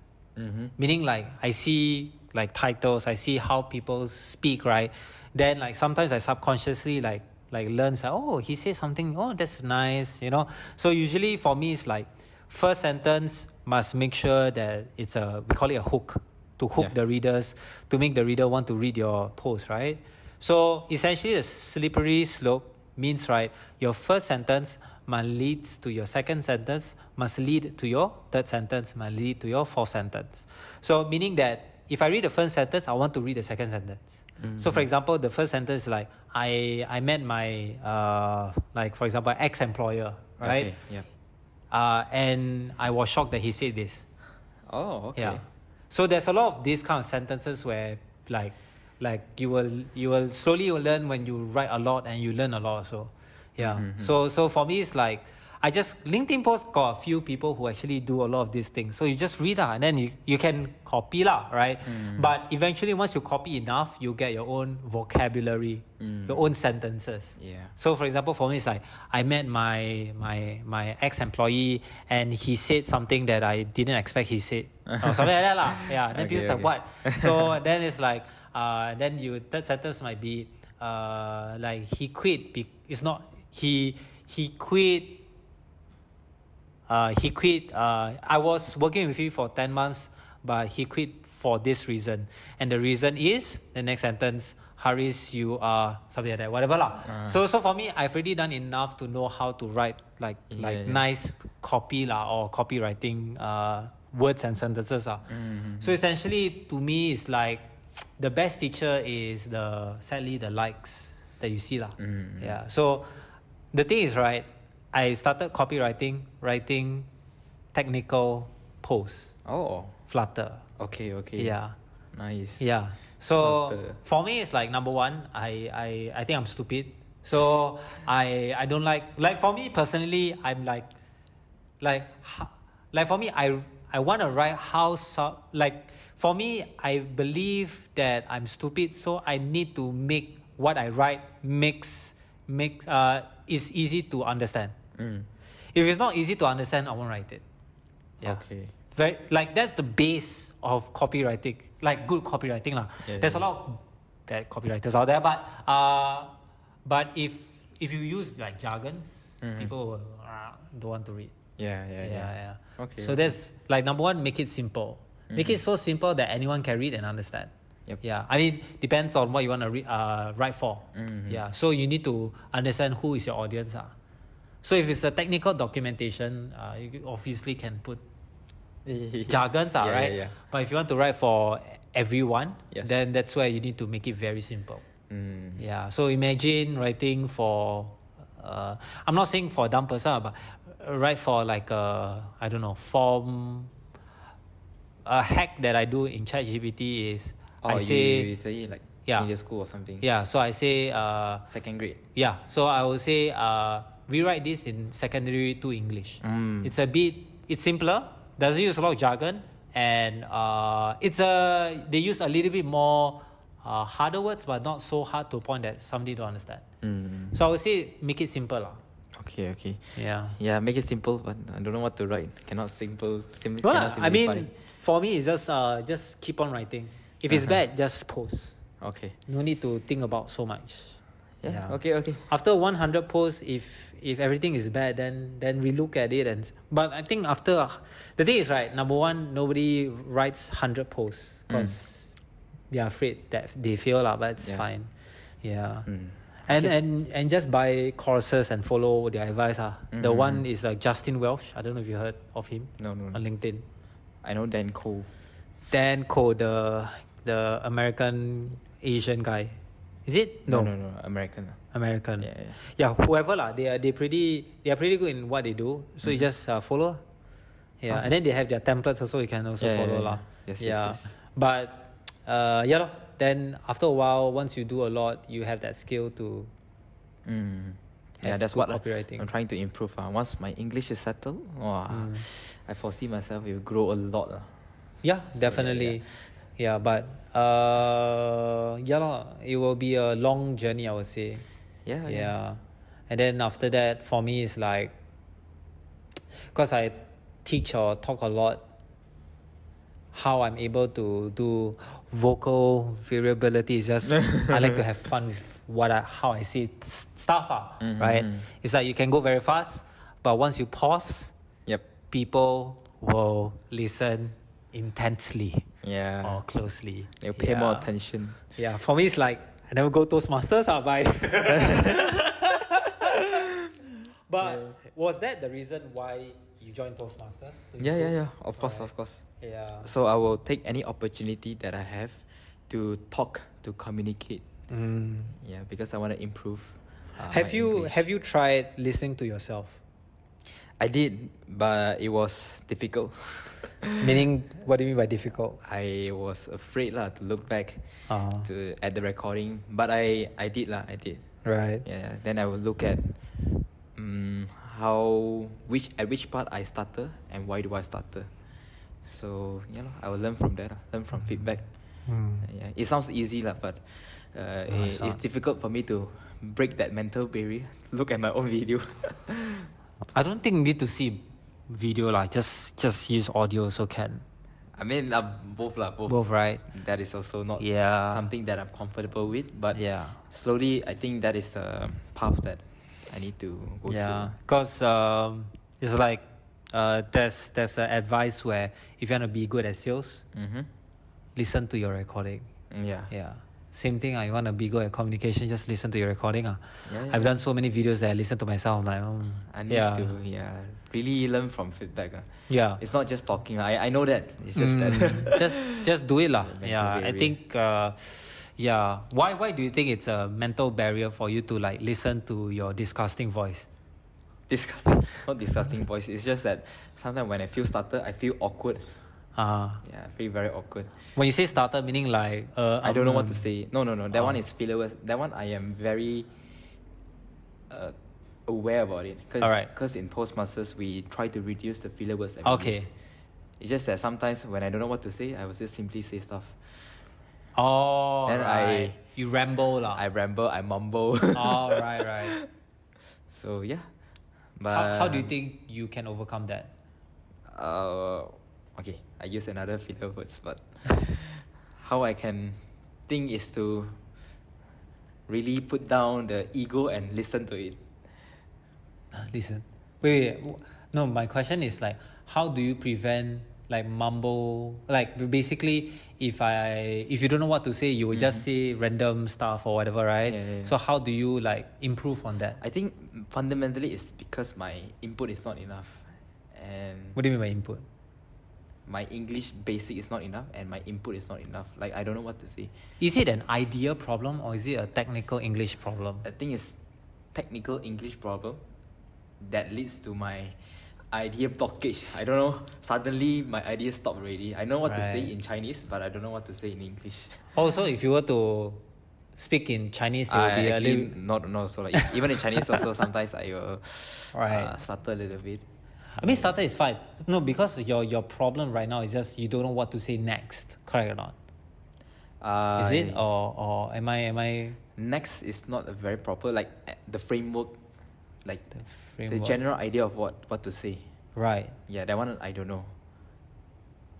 A: Meaning like I see like titles, I see how people speak, right? Then like sometimes I subconsciously like learn, like, oh, he says something, oh, that's nice, you know. So usually for me it's like first sentence must make sure that it's we call it a hook, to hook the readers, to make the reader want to read your post, right? So essentially the slippery slope means, right, your first sentence must lead to your second sentence, must lead to your third sentence, must lead to your fourth sentence. So meaning that if I read the first sentence, I want to read the second sentence. So for example, the first sentence is like, I met my, like for example, ex-employer, right?
B: Okay, yeah.
A: And I was shocked that he said this.
B: Oh, okay.
A: Yeah. So there's a lot of these kind of sentences where like you will slowly learn when you write a lot and you learn a lot also. Yeah. So for me it's like LinkedIn post got a few people who actually do a lot of these things. So you just read and then you can copy right? But eventually once you copy enough, you get your own vocabulary, your own sentences.
B: Yeah.
A: So for example, for me it's like I met my ex-employee and he said something that I didn't expect he said. Or something like that lah. Yeah. Then people like, what? So then it's like then third sentence might be like he quit. It's not he quit. He quit. I was working with him for 10 months, but he quit for this reason. And the reason is, the next sentence, Haris, you are something like that, whatever lah. So for me, I've already done enough to know how to write nice copy lah, or copywriting words and sentences lah. So essentially, to me, it's like the best teacher is sadly the likes that you see lah. Yeah. So the thing is, right, I started copywriting, writing technical posts.
B: Oh.
A: Flutter.
B: Okay.
A: Yeah.
B: Nice.
A: Yeah. So
B: Flutter.
A: for me, it's like number one, I think I'm stupid. So I don't like for me personally, I'm like for me, I want to write for me, I believe that I'm stupid, so I need to make what I write is easy to understand. If it's not easy to understand, I won't write it. Yeah.
B: Okay.
A: Very, that's the base of copywriting, like good copywriting lah. There's a lot of bad copywriters out there, but if you use like jargons, people will don't want to read.
B: Yeah. Okay.
A: So that's like number one, make it simple. Make it so simple that anyone can read and understand.
B: Yep.
A: Yeah, I mean, depends on what you want to write for. Yeah, so you need to understand who is your audience. So if it's a technical documentation, you obviously can put jargons, right?
B: Yeah.
A: But if you want to write for everyone,
B: Yes.
A: then that's where you need to make it very simple. Yeah, so imagine writing for, I'm not saying for a dumb person, but write for like I don't know, form. A hack that I do in ChatGPT is I say,
B: you say like
A: Yeah.
B: media school or something.
A: yeah, so I say,
B: Second grade.
A: yeah, so I will say, rewrite this in secondary 2 English. It's simpler, doesn't use a lot of jargon, and they use a little bit more harder words, but not so hard to a point that somebody don't understand. So I would say make it simple lah.
B: Okay.
A: Yeah.
B: Yeah, make it simple, but I don't know what to write. Cannot
A: No
B: simplify.
A: lah, I mean, for me it's just keep on writing. If it's bad, just post.
B: Okay.
A: No need to think about so much.
B: Yeah. Okay.
A: After 100 posts, if everything is bad, then we look at it but I think after the thing is, right, number one, nobody writes 100 posts because they are afraid that they fail lah, but it's fine. Yeah. And just buy courses and follow their advice. The one is like Justin Welsh. I don't know if you heard of him.
B: No.
A: On LinkedIn.
B: I know Dan Cole.
A: Dan Cole, the American Asian guy. Is it?
B: No. American.
A: American.
B: Yeah.
A: Whoever lah. They are pretty good in what they do. So you just follow. Yeah. And then they have their templates also. You can also follow lah.
B: Yes.
A: But lor. Then after a while, once you do a lot, you have that skill to.
B: Yeah, that's what
A: copywriting.
B: I'm trying to improve. Once my English is settled, I foresee myself it will grow a lot.
A: Yeah, definitely. Yeah, but it will be a long journey, I would say. Yeah. And then after that, for me, it's like, because I teach or talk a lot, how I'm able to do vocal variability is just I like to have fun with how I see stuff, right? It's like you can go very fast, but once you pause,
B: Yep.
A: people will listen intensely
B: Yeah.
A: or closely.
B: They'll pay more attention.
A: Yeah, for me it's like I never go Toastmasters, but was that the reason why you joined Toastmasters?
B: Yeah. Of course.
A: Yeah.
B: So I will take any opportunity that I have to talk, to communicate. Yeah, because I want to improve.
A: Have you tried listening to yourself?
B: I did, but it was difficult.
A: Meaning, what do you mean by difficult?
B: I was afraid to look back at the recording, but I did.
A: Right.
B: Yeah. Then I will look at at which part I started and why do I started. So I will learn from that. Learn from feedback. Yeah, it sounds easy but it's difficult for me to break that mental barrier. Look at my own video.
A: I don't think you need to see video just use audio so can.
B: I mean both.
A: Both, right?
B: That is also not something that I'm comfortable with, but slowly I think that is a path that I need to go through.
A: Yeah, because it's like there's an advice where if you want to be good at sales, listen to your recording. Yeah. Same thing. You want to be good at communication, just listen to your recording. I've done so many videos that I listen to myself. I'm like,
B: I need to really learn from feedback.
A: Yeah.
B: It's not just talking. I know that. It's just that.
A: just do it. Yeah.
B: barrier.
A: I think why do you think it's a mental barrier for you to like listen to your disgusting voice?
B: Disgusting. Not disgusting voice. It's just that sometimes when I feel started, I feel awkward. I feel very awkward.
A: When you say starter, meaning like
B: I don't know what to say. No. That one is filler. That one I am very aware about it. Because in Toastmasters we try to reduce the filler words.
A: Okay.
B: It's just that sometimes when I don't know what to say, I will just simply say stuff.
A: Oh,
B: then
A: you ramble
B: I ramble. I mumble.
A: Oh, right.
B: So yeah, but
A: how do you think you can overcome that?
B: Okay, I use another filler words, but how I can think is to really put down the ego and listen to it.
A: Listen. Wait. No, my question is like, how do you prevent like mumble? Like basically, if you don't know what to say, you will just say random stuff or whatever, right?
B: Yeah.
A: So how do you like improve on that?
B: I think fundamentally it's because my input is not enough, and
A: What do you mean by input?
B: my English basic is not enough, and my input is not enough. Like I don't know what to say.
A: Is it an idea problem or is it a technical English problem?
B: I think it's technical English problem that leads to my idea blockage. I don't know. Suddenly my idea stopped already. I know what to say in Chinese, but I don't know what to say in English.
A: Also, if you were to speak in Chinese, it would be a little...
B: No. So like even in Chinese also sometimes I will stutter a little bit.
A: I mean, stutter is fine. No, because your problem right now is just you don't know what to say next. Correct or not? Is it or am I?
B: Next is not a very proper like the framework, like the
A: framework.
B: general idea of what to say.
A: Right.
B: Yeah, that one I don't know.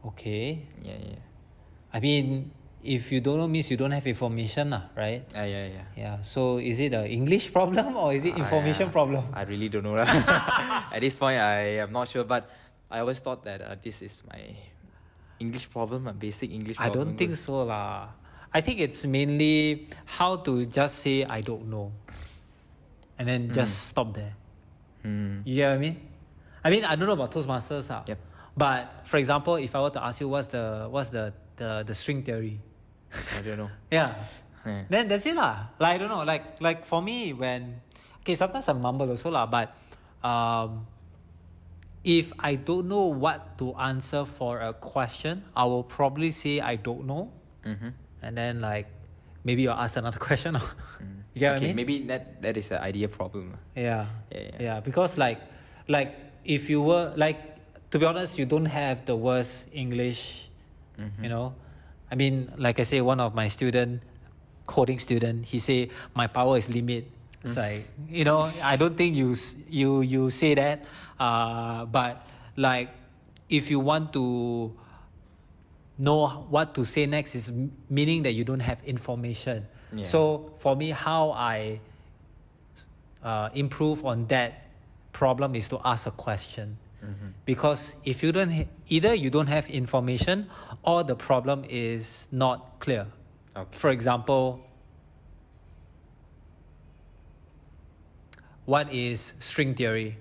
A: Okay.
B: Yeah.
A: I mean, if you don't know means you don't have information, right?
B: Yeah.
A: Yeah. So is it an English problem or is it information problem?
B: I really don't know. At this point, I am not sure. But I always thought that this is my English problem, a basic English problem.
A: I don't think so lah. I think it's mainly how to just say I don't know, and then just stop there. You get what I mean? I don't know about Toastmasters.
B: Yep.
A: But for example, if I were to ask you what's the string theory?
B: I don't know.
A: Yeah. Then that's it lah. Like I don't know. Like for me sometimes I mumble also lah. But if I don't know what to answer for a question, I will probably say I don't know. And then like maybe you'll ask another question. You get what I mean?
B: Maybe that is an idea problem.
A: Yeah. Because like if you were like, to be honest, you don't have the worst English. You know, I mean, like I say, one of my coding student, he say my power is limit. It's like, I don't think you say that. But like, if you want to know what to say next is meaning that you don't have information.
B: Yeah.
A: So for me, how I improve on that problem is to ask a question. Because if you don't, either you don't have information or the problem is not clear.
B: Okay.
A: For example, what is string theory,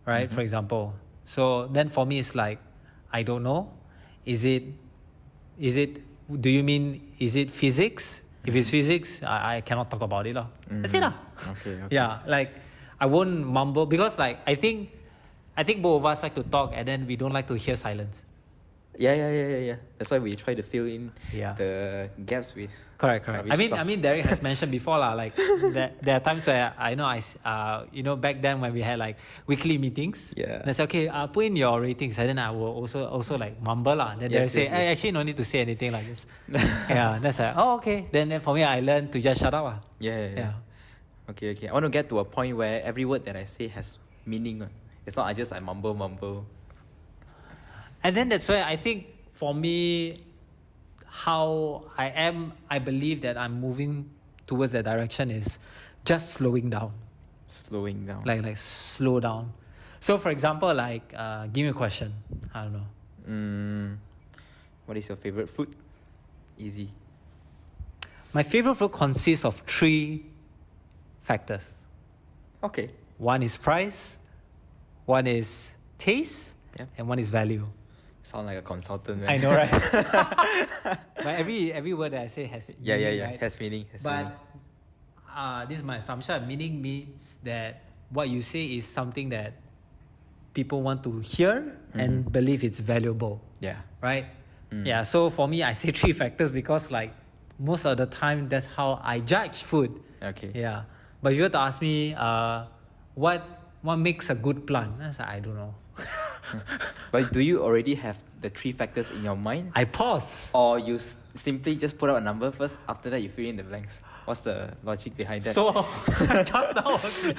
A: right? For example. So then for me, it's like, I don't know. Do you mean, is it physics? If it's physics, I cannot talk about it. That's it.
B: Okay.
A: Yeah, like I won't mumble because like I think both of us like to talk and then we don't like to hear silence.
B: Yeah. That's why we try to fill in
A: Yeah.
B: the gaps with.
A: Correct.
B: rubbish
A: I
B: stuff.
A: mean, Derek has mentioned before, like there are times where back then when we had like weekly meetings.
B: Yeah.
A: And I say, okay, put in your ratings, and then I will also like mumble Then they say, hey, actually no need to say anything like this. Yeah. That's like, oh, okay. Then for me, I learned to just shut up.
B: Yeah. Okay. I want to get to a point where every word that I say has meaning. It's not I mumble.
A: And then that's why I think for me, how I believe that I'm moving towards that direction is just slowing down.
B: Slowing down.
A: Like slow down. So for example, like give me a question. I don't know.
B: What is your favorite food? Easy.
A: My favorite food consists of 3 factors.
B: Okay.
A: One is price, one is taste,
B: Yep.
A: and one is value.
B: Sound like a consultant. Man.
A: I know, right? But every word that I say has
B: Yeah.
A: meaning, right?
B: Has meaning.
A: But this is my assumption. Meaning means that what you say is something that people want to hear and believe it's valuable,
B: Yeah.
A: right? Yeah. So for me, I say 3 factors because like most of the time that's how I judge food.
B: Okay.
A: Yeah. But if you were to ask me, what makes a good plant? I don't know.
B: But do you already have the 3 factors in your mind?
A: I pause.
B: Or you simply just put out a number first, after that you fill in the blanks? What's the logic behind that?
A: So just now was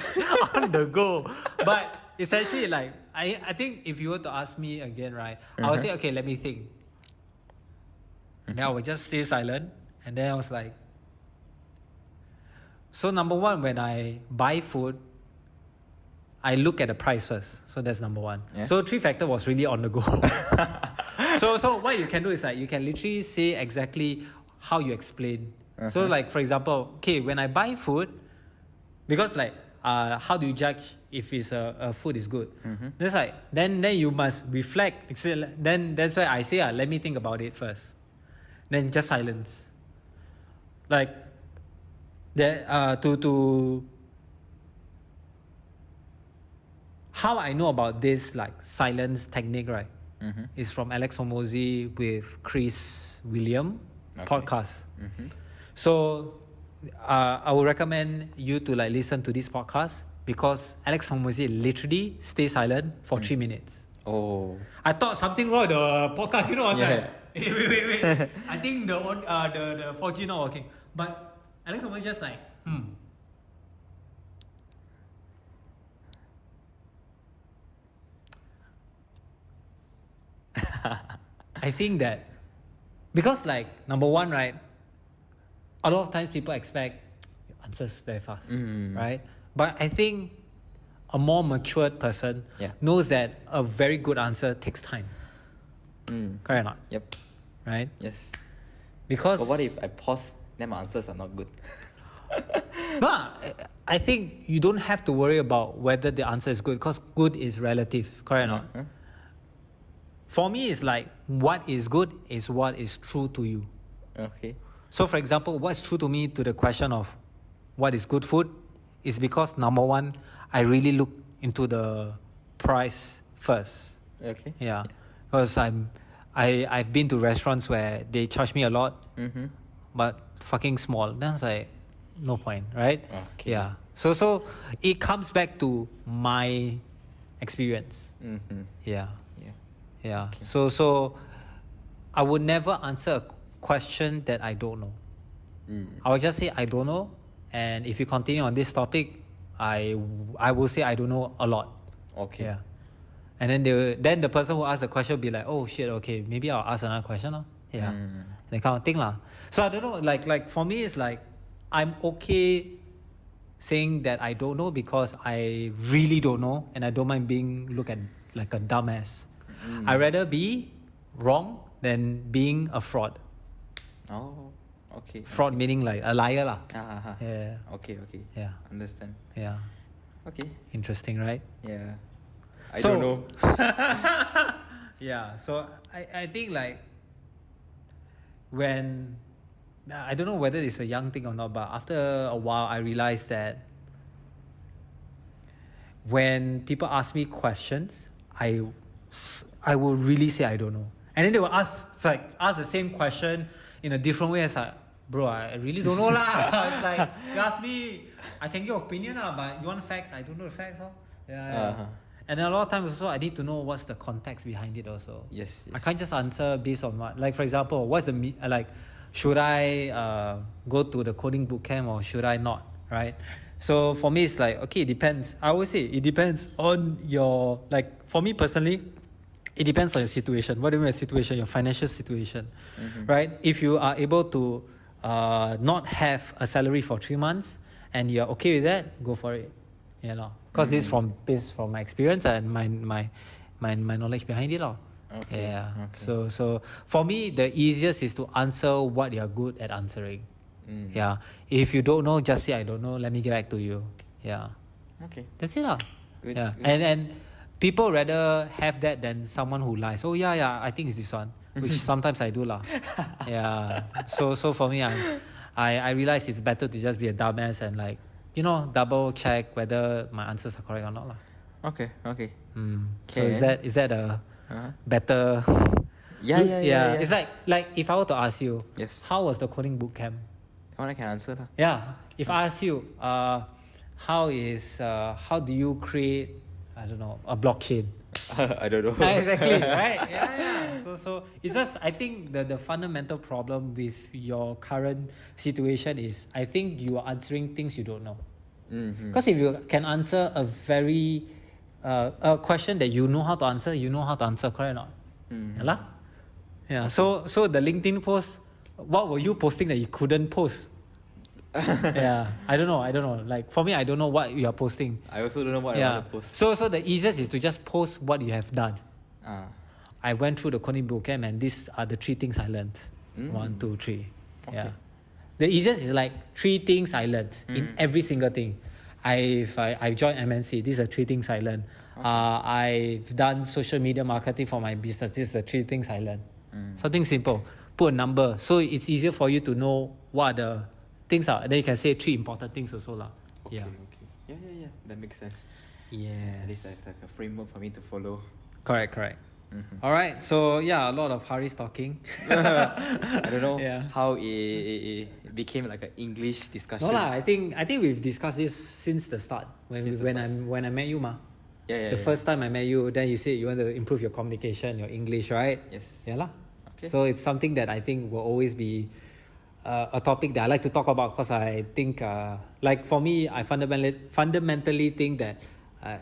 A: on the go. But essentially, like I think if you were to ask me again, right, I would say, okay, let me think. And then I would just stay silent. And then I was like, so number one, when I buy food, I look at the price first. So that's number one.
B: Yeah.
A: So 3 factor was really on the go. So what you can do is like you can literally say exactly how you explain. So like for example, okay, when I buy food, because like how do you judge if it's a food is good? That's like then you must reflect. Then that's why I say let me think about it first. Then just silence. Like that to how I know about this like silence technique, right? Is from Alex Hormozi with Chris William podcast. So I would recommend you to like listen to this podcast because Alex Hormozi literally stay silent for 3 minutes.
B: Oh.
A: I thought something wrong with the podcast, I was
B: Yeah.
A: like, hey, wait. I think the 4G not working. But Alex was just like, I think that because like number one, right, a lot of times people expect answers very fast, right? But I think a more matured person knows that a very good answer takes time. Correct or not?
B: Yep.
A: Right?
B: Yes.
A: Because
B: But what if I pause, then my answers are not good?
A: no, I think you don't have to worry about whether the answer is good because good is relative. Correct or not? For me, it's like what is good is what is true to you.
B: Okay.
A: So, for example, what's true to me to the question of what is good food is because number one, I really look into the price first.
B: Okay.
A: Yeah, because I've been to restaurants where they charge me a lot, but fucking small. That's like no point, right?
B: Okay.
A: Yeah. So it comes back to my experience. Yeah. Yeah.
B: Okay.
A: So I would never answer a question that I don't know. I will just say I don't know, and if you continue on this topic, I will say I don't know a lot.
B: Okay.
A: Yeah. And then the person who asked the question will be like, oh shit, okay, maybe I'll ask another question. Yeah, that kind of thing lah. So I don't know. Like for me, it's like I'm okay saying that I don't know because I really don't know, and I don't mind being looked at like a dumbass. I'd rather be wrong than being a fraud.
B: Oh, okay.
A: Fraud meaning like a liar lah. Yeah.
B: Okay.
A: Yeah.
B: Understand.
A: Yeah.
B: Okay.
A: Interesting, right?
B: Yeah. I
A: So-
B: don't know.
A: Yeah. So I think like when I don't know whether it's a young thing or not, but after a while I realized that when people ask me questions, I will really say I don't know. And then they will ask the same question in a different way. It's like, bro, I really don't know lah. It's like you ask me, I can give opinion lah, but you want facts? I don't know the facts. Yeah. And then a lot of times also I need to know what's the context behind it also.
B: Yes.
A: I can't just answer based on what, like for example, what's the like, should I go to the coding bootcamp or should I not, right? So for me it's like, okay, it depends. I always say it depends on your, like for me personally, it depends on your situation. What do you mean by situation? Your financial situation, right? If you are able to not have a salary for 3 months and you're okay with that, go for it. You know, because this is from my experience and my knowledge behind it all.
B: Okay.
A: Yeah.
B: Okay.
A: So for me, the easiest is to answer what you're good at answering. Yeah. If you don't know, just say I don't know. Let me get back to you. Yeah.
B: Okay.
A: That's it lah.
B: Good,
A: Yeah.
B: good.
A: And people rather have that than someone who lies. Oh yeah, I think it's this one, which sometimes I do lah. Yeah. So for me, I realize it's better to just be a dumbass and like, you know, double check whether my answers are correct or not lah.
B: Okay.
A: So is that a better?
B: Yeah.
A: It's like if I were to ask you,
B: Yes.
A: how was the coding bootcamp?
B: That one I can answer lah.
A: Yeah. If I ask you, how do you create, I don't know, a blockchain?
B: I don't know.
A: Exactly, right? Yeah. So it's just, I think the fundamental problem with your current situation is, I think you are answering things you don't know. Because if you can answer a very a question that you know how to answer, correct or not? Yalah? Yeah. So the LinkedIn post, what were you posting that you couldn't post? Yeah, I don't know. Like for me, I don't know what you are posting.
B: I also don't know what I
A: Yeah.
B: want to post.
A: So the easiest is to just post what you have done. I went through the coding bootcamp and these are the 3 things I learned. 1, 2, 3.
B: Okay.
A: Yeah. The easiest is like 3 things I learned in every single thing. I've joined MNC. These are 3 things I learned. I've done social media marketing for my business. These are the 3 things I learned. Something simple. Put a number so it's easier for you to know what the things are. Then you can say 3 important things also lah.
B: Okay.
A: Yeah.
B: Yeah. That makes sense.
A: Yes.
B: At least it's like a framework for me to follow.
A: Correct. All right. So yeah, a lot of Haris talking.
B: I don't know
A: Yeah.
B: how it became like an English discussion.
A: No lah. I think we've discussed this since the start
B: Since the
A: when I met you ma.
B: Yeah.
A: The first time I met you, then you said you want to improve your communication, your English, right?
B: Yes.
A: Yeah lah.
B: Okay.
A: So it's something that I think will always be a topic that I like to talk about because I think, like for me, I fundamentally think that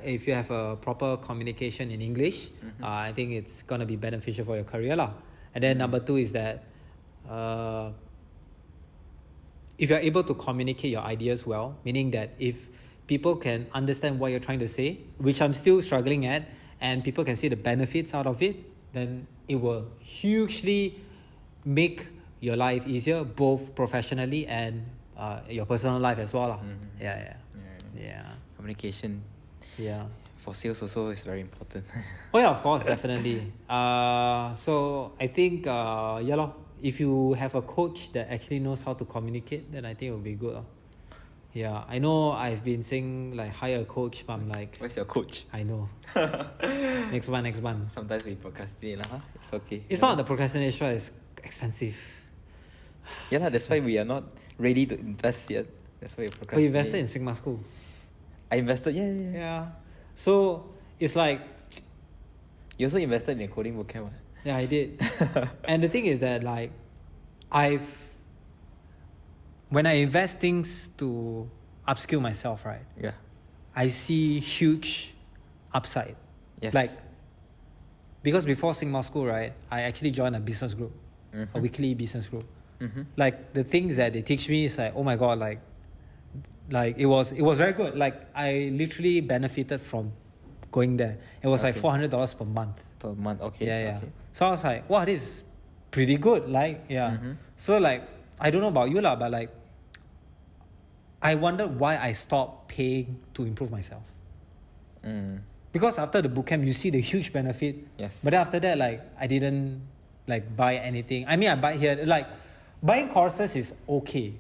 A: if you have a proper communication in English, I think it's gonna be beneficial for your career lah. And then number 2 is that if you're able to communicate your ideas well, meaning that if people can understand what you're trying to say, which I'm still struggling at, and people can see the benefits out of it, then it will hugely make your life easier, both professionally and your personal life as well lah. Yeah.
B: Communication
A: Yeah.
B: for sales also is very important.
A: Oh yeah, of course, definitely. So I think yeah lor, if you have a coach that actually knows how to communicate, then I think it will be good lor. Yeah, I know I've been saying like hire a coach, but I'm like,
B: Where's your coach?
A: I know. Next one.
B: Sometimes we procrastinate lah. It's okay.
A: It's not the procrastination, it's expensive.
B: Yeah lah. That's why we are not ready to invest yet. That's why we procrastinate.
A: But you invested in Sigma School.
B: I invested. Yeah.
A: Yeah. So it's like,
B: You also invested in a coding bootcamp. What?
A: yeah, I did. And the thing is that like, when I invest things to upskill myself, right,
B: Yeah.
A: I see huge upside.
B: Yes.
A: Like, because before Sigma School, right, I actually joined a business group. a weekly business group.
B: Mm-hmm.
A: Like the things that they teach me is like, oh my god, like it was very good. Like I literally benefited from going there. It was like $400 per month.
B: Per month, okay.
A: Yeah.
B: Okay.
A: So I was like, wow, this is pretty good. Like, yeah.
B: Mm-hmm.
A: So like, I don't know about you lah, but like, I wondered why I stopped paying to improve myself. Because after the bootcamp, you see the huge benefit.
B: Yes.
A: But then after that, like, I didn't like buy anything. I mean, I buy here, like, buying courses is okay.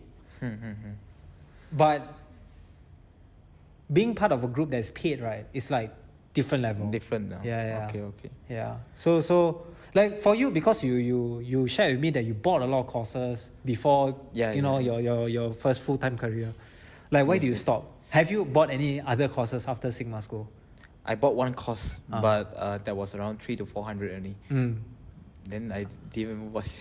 A: But being part of a group that's paid, right, it's like different level.
B: Different now.
A: Yeah.
B: Okay.
A: Yeah. So like for you, because you shared with me that you bought a lot of courses before your first full-time career. Like why do you stop? Have you bought any other courses after Sigma School?
B: I bought one course, but that was around 300 to 400 only. Then I didn't even watch.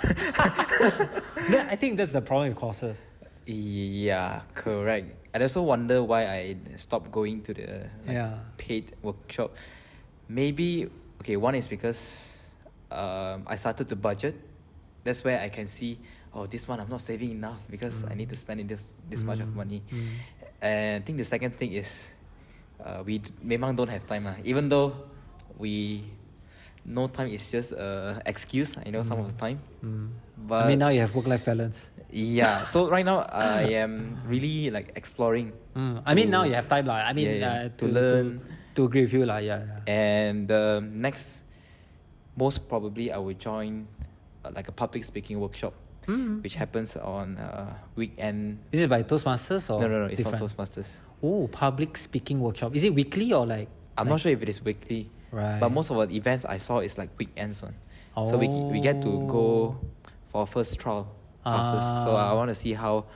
A: I think that's the problem with courses.
B: Yeah, correct. I also wonder why I stopped going to the paid workshop. Maybe one is because I started to budget. That's where I can see, this month I'm not saving enough because I need to spend this much of money. And I think the second thing is we memang don't have time. Even though no time is just an excuse, I know some of the time. But
A: I mean, now you have work-life balance.
B: Yeah, so right now I am really like exploring.
A: I mean, now you have time. I mean,
B: to learn.
A: To agree with you. Yeah.
B: And next, most probably I will join like a public speaking workshop, which happens on weekend.
A: Is it by Toastmasters or?
B: No, it's
A: different?
B: not Toastmasters.
A: Oh, public speaking workshop. Is it weekly or like?
B: I'm not sure if it is weekly.
A: Right.
B: But most of the events I saw is like weekends one. So we get to go for first trial classes. So I want to see how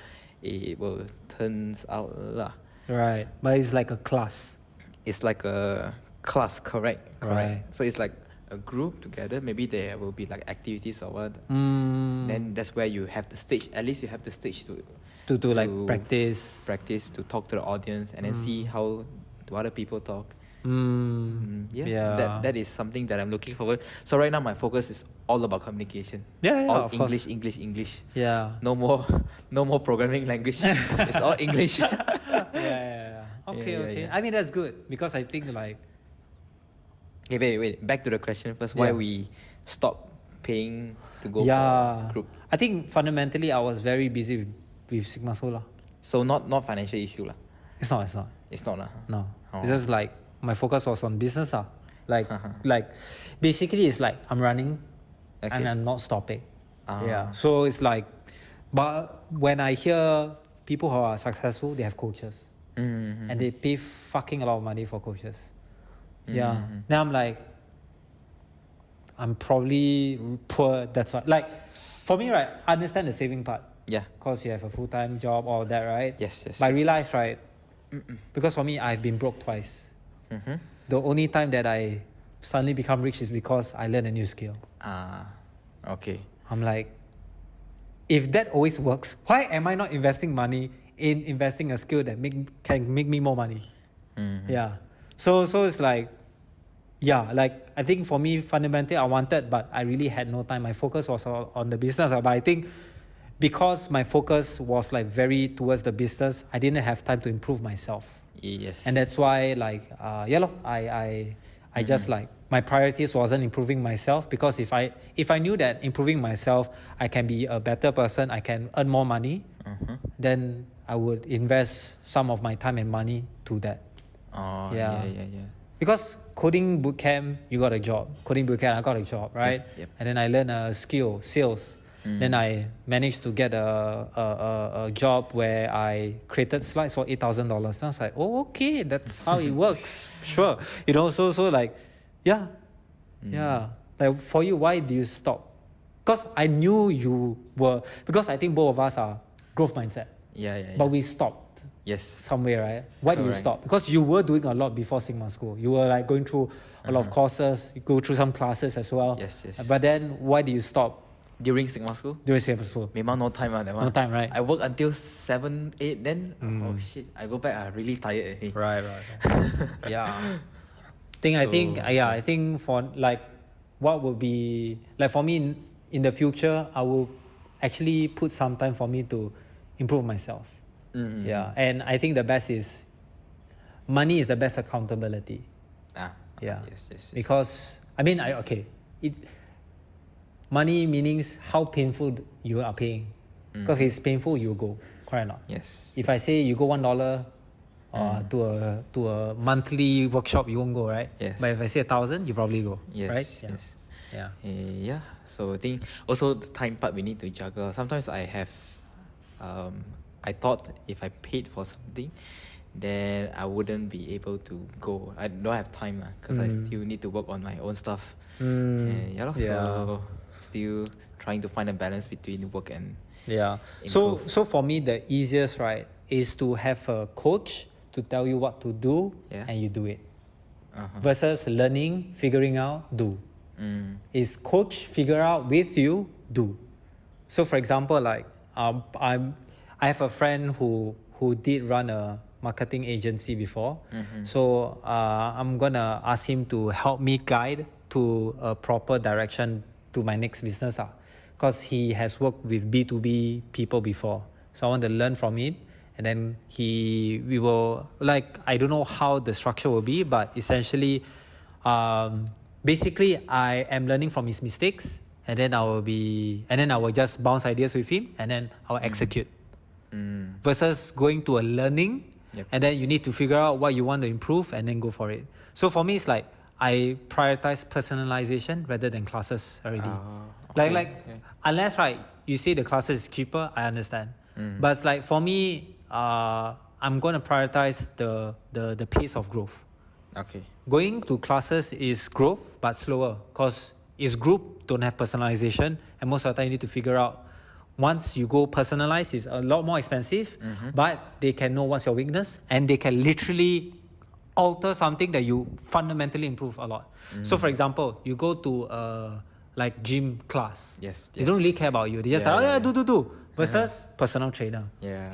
B: it will turns out lah.
A: Right. But it's like a class.
B: It's like a class, correct.
A: Right.
B: So it's like a group together. Maybe there will be like activities or what. Then that's where you have the stage. At least you have the stage to
A: like practice.
B: Practice to talk to the audience and then see how do other people talk. That is something that I'm looking forward. So right now my focus is all about communication. All English.
A: Yeah.
B: No more programming language. It's all English.
A: Yeah. Okay. I mean that's good because I think like.
B: Okay, wait. Back to the question first. Why we stopped paying to go for group?
A: I think fundamentally I was very busy with Sigma School lah.
B: So not financial issue lah.
A: It's not.
B: It's not lah.
A: No. It's just like my focus was on business lah. Like basically it's like I'm running and I'm not stopping. Yeah. So it's like, but when I hear people who are successful, they have coaches. And they pay fucking a lot of money for coaches. Yeah. Now I'm like, I'm probably poor. That's why. Like, for me, right, I understand the saving part.
B: Yeah.
A: Because you have a full-time job, all that, right?
B: Yes.
A: But I realized, right, because for me, I've been broke twice. The only time that I suddenly become rich is because I learned a new skill.
B: Okay.
A: I'm like, if that always works, why am I not investing money in investing a skill that can make me more money? Yeah. So it's like, like I think for me fundamentally I wanted, but I really had no time. My focus was on the business, but I think because my focus was like very towards the business, I didn't have time to improve myself.
B: Yes.
A: And that's why like I just like my priorities wasn't improving myself, because if I knew that improving myself I can be a better person, I can earn more money, then I would invest some of my time and money to that. Yeah. Because coding bootcamp, you got a job. Coding bootcamp, I got a job, right?
B: Yep.
A: And then I learned a skill, sales. Then I managed to get a job where I created slides for $8,000. And I was like, oh, okay, that's how it works. Sure. So like, yeah. Like for you, why do you stop? Because I knew you were, because I think both of us are growth mindset.
B: Yeah.
A: But we stopped.
B: Yes.
A: Somewhere, right? Why did you stop? Because you were doing a lot before Sigma School. You were like going through a lot of courses. You go through some classes as well.
B: Yes.
A: But then why did you stop?
B: During Sigma School?
A: During Sigma School.
B: Memang no time that one.
A: No time, right?
B: I work until 7, 8, then oh shit, I go back, I'm really tired.
A: Right. Yeah. I think for like, what would be, like for me, in the future, I will actually put some time for me to improve myself. Yeah, and I think the best is money is the best accountability.
B: Yes, yes, yes.
A: Because I mean, money means how painful you are paying. Because if it's painful, you go. Correct or not?
B: Yes.
A: If I say you go $1 to a monthly workshop, you won't go, right?
B: Yes.
A: But if I say 1,000, you probably go.
B: Yes.
A: Right?
B: Yes.
A: Yeah.
B: Yeah. So I think also the time part we need to juggle. Sometimes I have, I thought if I paid for something, then I wouldn't be able to go. I don't have time because I still need to work on my own stuff. And so still trying to find a balance between work and
A: So
B: improve.
A: for me, the easiest, right, is to have a coach to tell you what to do and you do it. Versus learning, figuring out, do. Is coach figure out with you, do. So for example, like I have a friend who did run a marketing agency before. So I'm gonna ask him to help me guide to a proper direction to my next business, because he has worked with B2B people before. So I want to learn from him, and then we will, like, I don't know how the structure will be, but essentially basically I am learning from his mistakes, and then I will just bounce ideas with him, and then I'll execute. Versus going to a learning, and then you need to figure out what you want to improve and then go for it. So for me, it's like I prioritize personalization rather than classes already. Unless, right, you say the classes is cheaper, I understand. But it's like for me, I'm going to prioritize the pace of growth.
B: Okay.
A: Going to classes is growth, but slower, because it's group, don't have personalization, and most of the time you need to figure out. Once you go personalized, it's a lot more expensive, but they can know what's your weakness, and they can literally alter something that you fundamentally improve a lot. So for example, you go to like gym class. They don't really care about you. They just do. Versus personal trainer.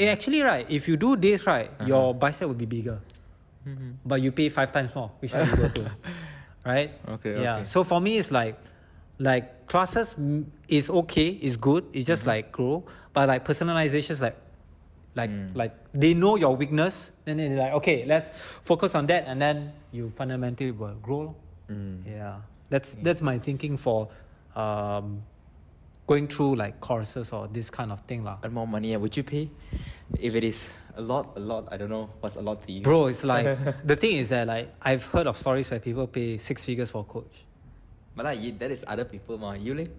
A: Actually, right, if you do this, right, your bicep will be bigger. But you pay 5 times more. Which one you go to? Right?
B: Okay.
A: So for me, it's like classes is okay, is good. It's just like grow. But like personalization is like they know your weakness. Then they're like, okay, let's focus on that, and then you fundamentally will grow. That's my thinking for going through like courses or this kind of thing.
B: And more money, would you pay? If it is a lot, I don't know what's a lot to you.
A: Bro, it's like, the thing is that like, I've heard of stories where people pay 6 figures for a coach.
B: But that is other people, you like?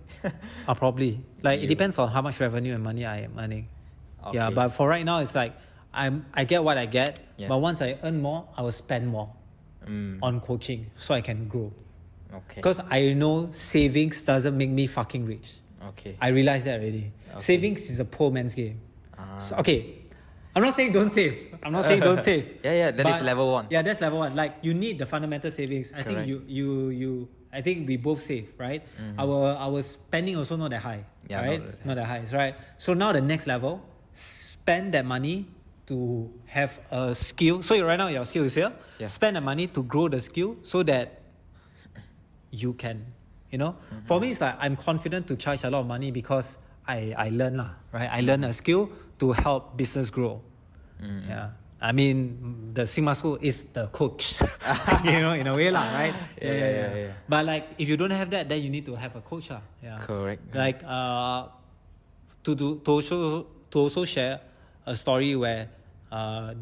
A: Probably. Like, it depends on how much revenue and money I am earning.
B: Okay.
A: Yeah, but for right now, it's like, I get what I get, but once I earn more, I will spend more on coaching so I can grow.
B: Okay.
A: Because I know savings doesn't make me fucking rich.
B: Okay.
A: I realize that already.
B: Okay.
A: Savings is a poor man's game. So, okay, I'm not saying don't save. Then
B: is level 1.
A: Yeah, that's level 1. Like, you need the fundamental savings. I
B: Correct.
A: think I think we both save, right? Our spending also not that high, right? Not that high, right? So now the next level, spend that money to have a skill. So right now your skill is here. Spend the money to grow the skill so that you can, For me, it's like I'm confident to charge a lot of money because I learn, right? I learn a skill to help business grow. Yeah. I mean, the Sigma School is the coach, in a way, right?
B: Yeah.
A: But like, if you don't have that, then you need to have a coach,
B: Correct.
A: Like, to also share a story where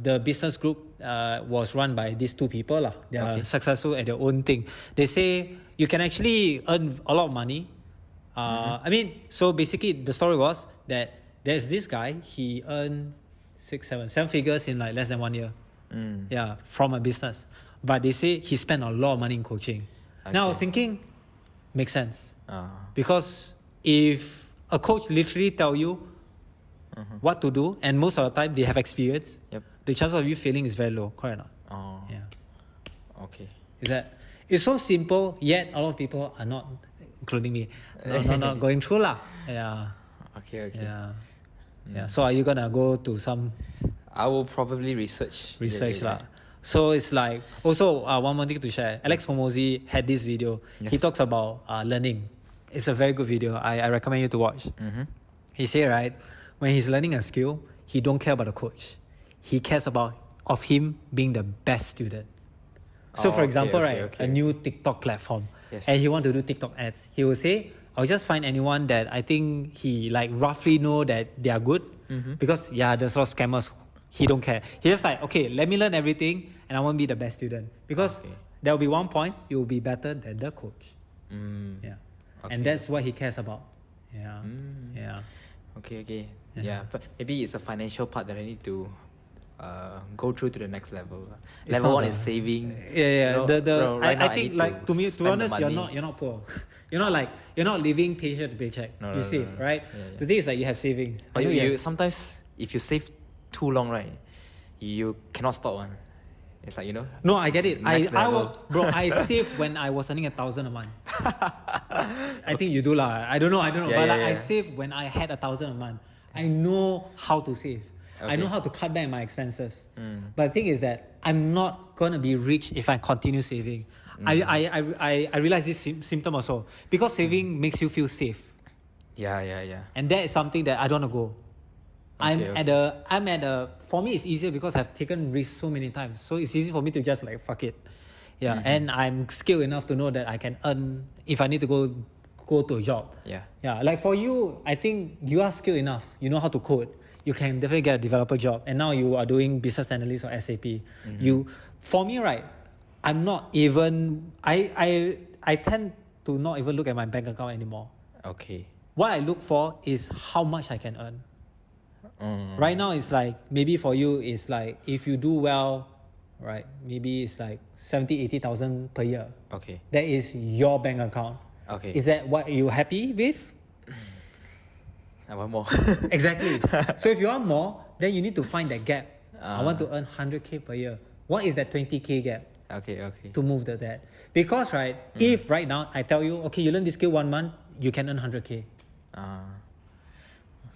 A: the business group was run by these 2 people, They are successful at their own thing. They say you can actually earn a lot of money. I mean, so basically the story was that there's this guy, he earned 7 figures in like less than 1 year. From a business. But they say he spent a lot of money in coaching. Now I was thinking, makes sense. Because if a coach literally tell you what to do, and most of the time they have experience, the chance of you failing is very low, correct or not? Yeah.
B: Okay.
A: It's so simple, yet a lot of people are not, including me, not going through lah. Yeah.
B: Okay.
A: Yeah. So are you gonna go to some
B: I will probably research
A: lah? So it's like, also one more thing to share. Alex Hormozi had this video. He talks about learning. It's a very good video. I recommend you to watch.
B: Mm-hmm.
A: He said, right, when he's learning a skill, he don't care about the coach. He cares about of him being the best student. So for example, a new TikTok platform,
B: Yes.
A: and he want to do TikTok ads. He will say, I'll just find anyone that I think he like roughly know that they are good. Because there's a lot of scammers. He don't care. He just like, okay, let me learn everything and I want to be the best student. Because there will be one point, you will be better than the coach. Yeah. And that's what he cares about. Yeah. Yeah.
B: Okay. Yeah. But maybe it's a financial part that I need to go through to the next level. Level 1 is saving.
A: Yeah.
B: You know, right now
A: I think
B: need
A: like to be honest, you're not poor. You're not living paycheck to paycheck. You save, right?
B: Yeah.
A: The thing is like you have savings.
B: But you sometimes if you save too long, right, you cannot stop one. It's like, you know.
A: No, I get it.
B: Next level.
A: I saved when I was earning 1,000 a month. I think you do lah. I don't know. I saved when I had 1,000 a month. I know how to save. I know how to cut back my expenses. But the thing is that I'm not gonna be rich if I continue saving. I realize this symptom also because saving makes you feel safe.
B: Yeah.
A: And that is something that I don't want to go. For me it's easier because I've taken risks so many times. So it's easy for me to just like fuck it. Yeah. And I'm skilled enough to know that I can earn if I need to go to a job. Yeah. Like for you, I think you are skilled enough. You know how to code. You can definitely get a developer job. And now you are doing business analyst or SAP. For me, right, I'm not even I tend to not even look at my bank account anymore.
B: Okay.
A: What I look for is how much I can earn. Right now it's like maybe for you it's like if you do well, right, maybe it's like 70,000-80,000 per year.
B: Okay.
A: That is your bank account.
B: Okay.
A: Is that what you're happy with?
B: I want more.
A: Exactly. So if you want more, then you need to find that gap. I want to earn 100k per year. What is that 20k gap?
B: Okay.
A: To move that. Because right, if right now I tell you, okay, you learn this skill 1 month, you can earn 100k.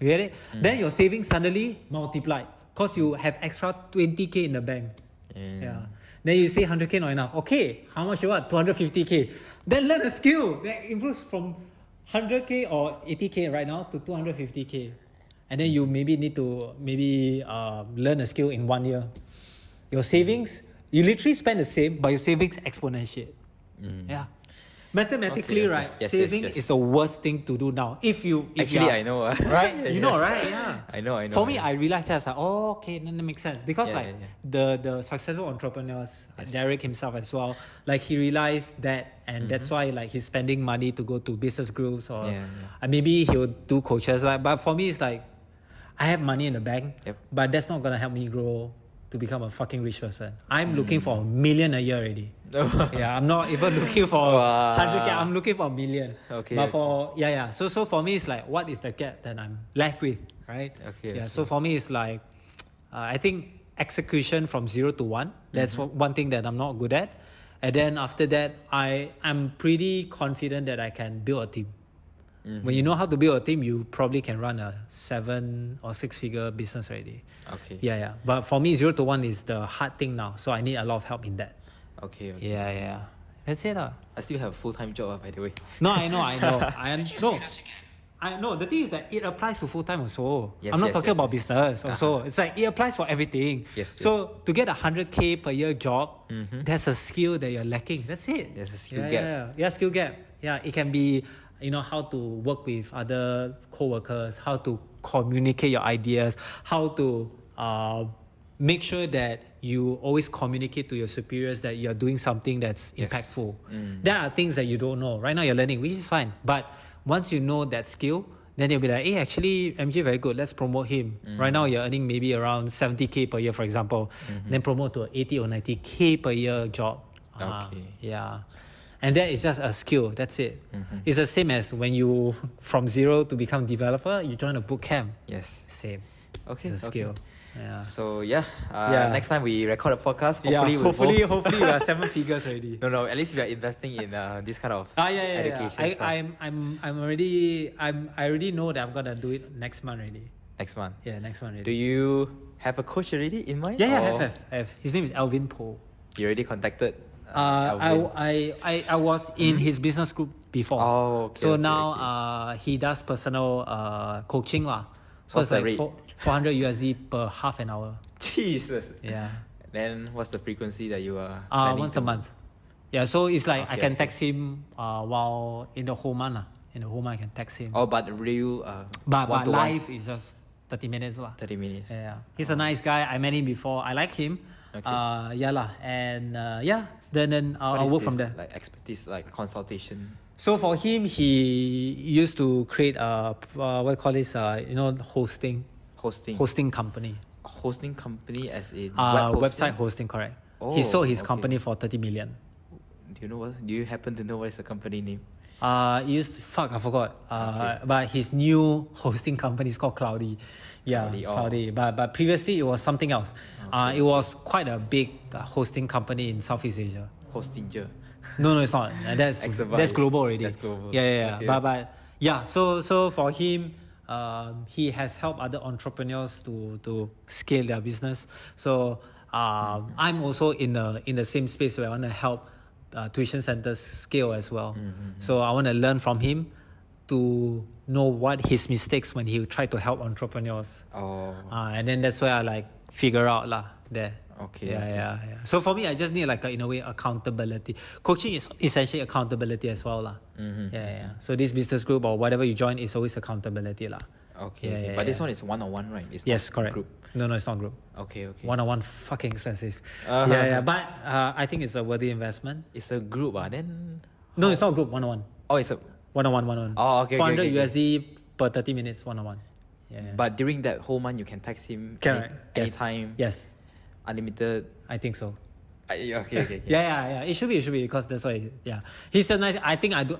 A: You get it? Then your savings suddenly multiplied because you have extra 20k in the bank. Yeah. Then you say 100k not enough. Okay, how much you want? 250k. Then learn a skill that improves from 100k or 80k right now to 250k. And then you maybe need to learn a skill in 1 year. Your savings, you literally spend the same, but your savings exponentiate. Yeah. Mathematically, right? Saving is the worst thing to do now.
B: I know.
A: Right? You know, right? Yeah.
B: I know.
A: For me, I realized that that makes sense. Because the successful entrepreneurs, Derek himself as well, like he realized that, and that's why like he's spending money to go to business groups or maybe he would do coaches. But for me, it's like I have money in the bank, but that's not gonna help me grow to become a fucking rich person. I'm looking for $1 million a year already. I'm not even looking for 100k. I'm looking for $1 million. So for me, it's like, what is the gap that I'm left with, right? So for me, it's like, I think execution from 0 to 1. That's one thing that I'm not good at. And then after that, I'm pretty confident that I can build a team. When you know how to build a team, you probably can run a 7 or 6 figure business already. But for me, 0 to 1 is the hard thing now. So I need a lot of help in that. Yeah. That's it.
B: I still have a full-time job, by the way.
A: No, I know. I know. The thing is that it applies to full-time also. I'm not talking about business also. It's like it applies for everything. So to get 100k per year job, that's a skill that you're lacking. That's it.
B: There's a skill gap.
A: Yeah, skill gap. Yeah, it can be, how to work with other co-workers, how to communicate your ideas, how to make sure that you always communicate to your superiors that you're doing something that's impactful. There are things that you don't know. Right now you're learning, which is fine. But once you know that skill, then you'll be like, hey, actually, MJ very good. Let's promote him. Right now you're earning maybe around 70k per year, for example. Then promote to an 80 or 90k per year job. And that is just a skill. That's it. It's the same as when you, from 0 to become developer, you join a boot camp. Same.
B: Okay.
A: It's a skill. Yeah.
B: So next time we record a podcast,
A: hopefully we are 7 figures already.
B: No, at least we are investing in this kind of education stuff.
A: I already know that I'm gonna do it next month already.
B: Next month.
A: Yeah, next month already.
B: Do you have a coach already in mind?
A: Yeah, I have. His name is Alvin Poh.
B: You already contacted Alvin?
A: I was in his business group before.
B: Oh, okay,
A: so
B: okay,
A: now he does personal coaching lah. So
B: What's
A: it's
B: the
A: like
B: rate?
A: 400 USD per half an hour.
B: Jesus.
A: Yeah.
B: Then what's the frequency that you are?
A: Once a month. Yeah, so it's like I
B: Okay,
A: can
B: okay.
A: text him while in the whole month. In the whole month, I can text him.
B: Oh, but real.
A: but
B: one-to-one,
A: live is just 30 minutes lah.
B: 30 minutes.
A: Yeah, he's a nice guy. I met him before. I like him.
B: Okay.
A: Yeah lah, and yeah. Then
B: What
A: I'll
B: is
A: work from
B: his,
A: there.
B: Like expertise, like consultation.
A: So for him, he used to create what you call this? Hosting company.
B: Hosting company as in
A: Website hosting, correct. He
B: Oh,
A: sold his
B: okay.
A: company for 30 million.
B: Do you happen to know what is the company name?
A: I forgot. But his new hosting company is called Cloudy. Yeah,
B: Cloudy, oh.
A: But previously it was something else.
B: Okay,
A: it was quite a big hosting company in Southeast Asia.
B: Hostinger.
A: No, it's not. That's
B: Exabyte.
A: global already.
B: That's global.
A: Yeah.
B: Okay.
A: But yeah. So for him, he has helped other entrepreneurs to scale their business. So I'm also in the same space where I want to help tuition centers scale as well. So I want to learn from him to know what his mistakes when he tried to help entrepreneurs.
B: Oh.
A: And then that's where I like figure out lah there.
B: Okay.
A: Yeah. So for me, I just need like in a way accountability. Coaching is essentially accountability as well lah. Yeah. So this business group or whatever you join is always accountability lah.
B: Okay.
A: Yeah,
B: But this one is one-on-one, right? It's
A: Yes,
B: not
A: correct.
B: Group.
A: No, it's not group.
B: Okay.
A: One-on-one fucking expensive.
B: Uh-huh.
A: Yeah. But I think it's a worthy investment.
B: It's a group, then.
A: No, it's not group. One-on-one.
B: Oh, it's a.
A: One-on-one.
B: Oh, okay.
A: 400
B: okay.
A: USD per 30 minutes. One-on-one. Yeah.
B: But during that whole month, you can text him
A: Correct. Yes.
B: anytime.
A: Yes,
B: Unlimited.
A: I think so.
B: Okay.
A: Yeah. It should be because that's why. Yeah, he's a nice. I think I do.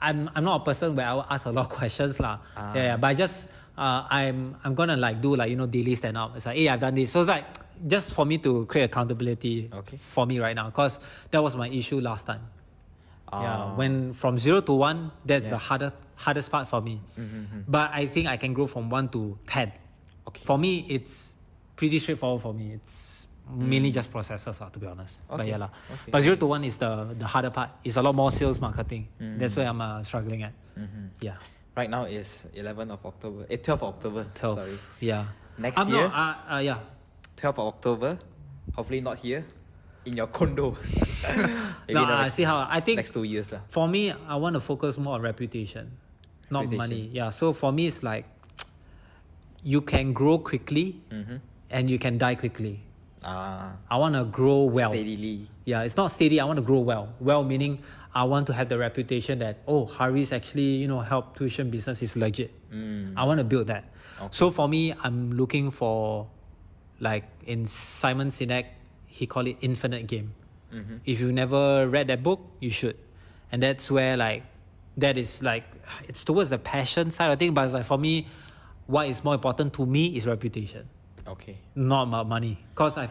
A: I'm not a person where I will ask a lot of questions lah. Yeah. But I just I'm gonna like do like daily stand up. It's like hey, I've done this. So it's like just for me to create accountability.
B: Okay.
A: For me right now, because that was my issue last time. Yeah,
B: Ah.
A: when from 0 to 1, that's
B: Yeah.
A: the hardest part for me. But I think I can grow from 1 to 10.
B: Okay.
A: For me, it's pretty straightforward for me. It's mainly just processes, to be honest. But
B: Okay.
A: yeah, lah.
B: Okay.
A: But 0 to 1 is the harder part. It's a lot more sales marketing. That's where I'm struggling at. Yeah.
B: Right now is 12th of October.
A: 12.
B: Sorry.
A: Yeah.
B: Next
A: I'm
B: year?
A: not, yeah.
B: 12th of October. Hopefully not here. In your condo. Maybe
A: No,
B: the
A: I
B: next,
A: see how. I think
B: next 2 years lah.
A: for me, I want to focus more on reputation, not
B: Reputation.
A: money. Yeah. So for me, it's like you can grow quickly and you can die quickly. I want to grow well.
B: Steadily.
A: Yeah, it's not steady. I want to grow well. Well meaning I want to have the reputation that Hari's actually help tuition business is legit. I want to build that.
B: Okay.
A: So for me, I'm looking for like in Simon Sinek, he called it infinite game. If you never read that book, you should. And that's where like that is like it's towards the passion side of thing. But it's like for me, what is more important to me is reputation.
B: Okay.
A: Not about money, because I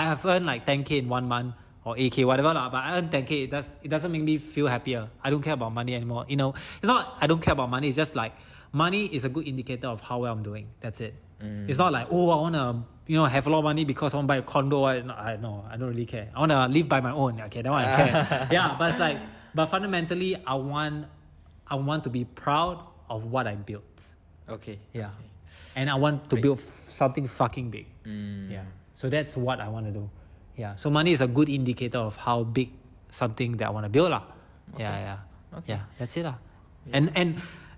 A: have earned like 10K in 1 month or 8K, whatever lah. But I earn 10K. It doesn't make me feel happier. I don't care about money anymore. It's not I don't care about money. It's just like money is a good indicator of how well I'm doing. That's it. It's not like I want to have a lot of money because I want to buy a condo. I don't really care. I want to live by my own. Okay, that one I care. Yeah, but it's like fundamentally I want to be proud of what I built.
B: Okay.
A: Yeah.
B: Okay.
A: And I want to
B: Great.
A: build something fucking big. Yeah. So that's what I want to do. Yeah. So money is a good indicator of how big something that I want to build lah.
B: Okay.
A: Yeah.
B: Okay.
A: Yeah. That's it lah.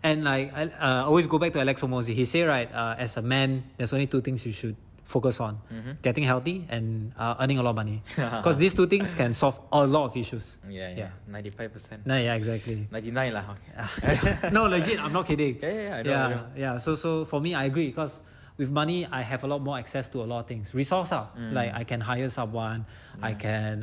A: And like I always go back to Alex Hormozi. He say right, as a man, there's only 2 things you should focus on: getting healthy and earning a lot of money. Because these 2 things can solve a lot of issues.
B: Yeah. 95%.
A: No, yeah, exactly.
B: 99 lah. Okay.
A: No, legit, I'm not kidding.
B: Yeah, I know.
A: Yeah. So for me, I agree because with money, I have a lot more access to a lot of things. Resource, like I can hire someone, I can,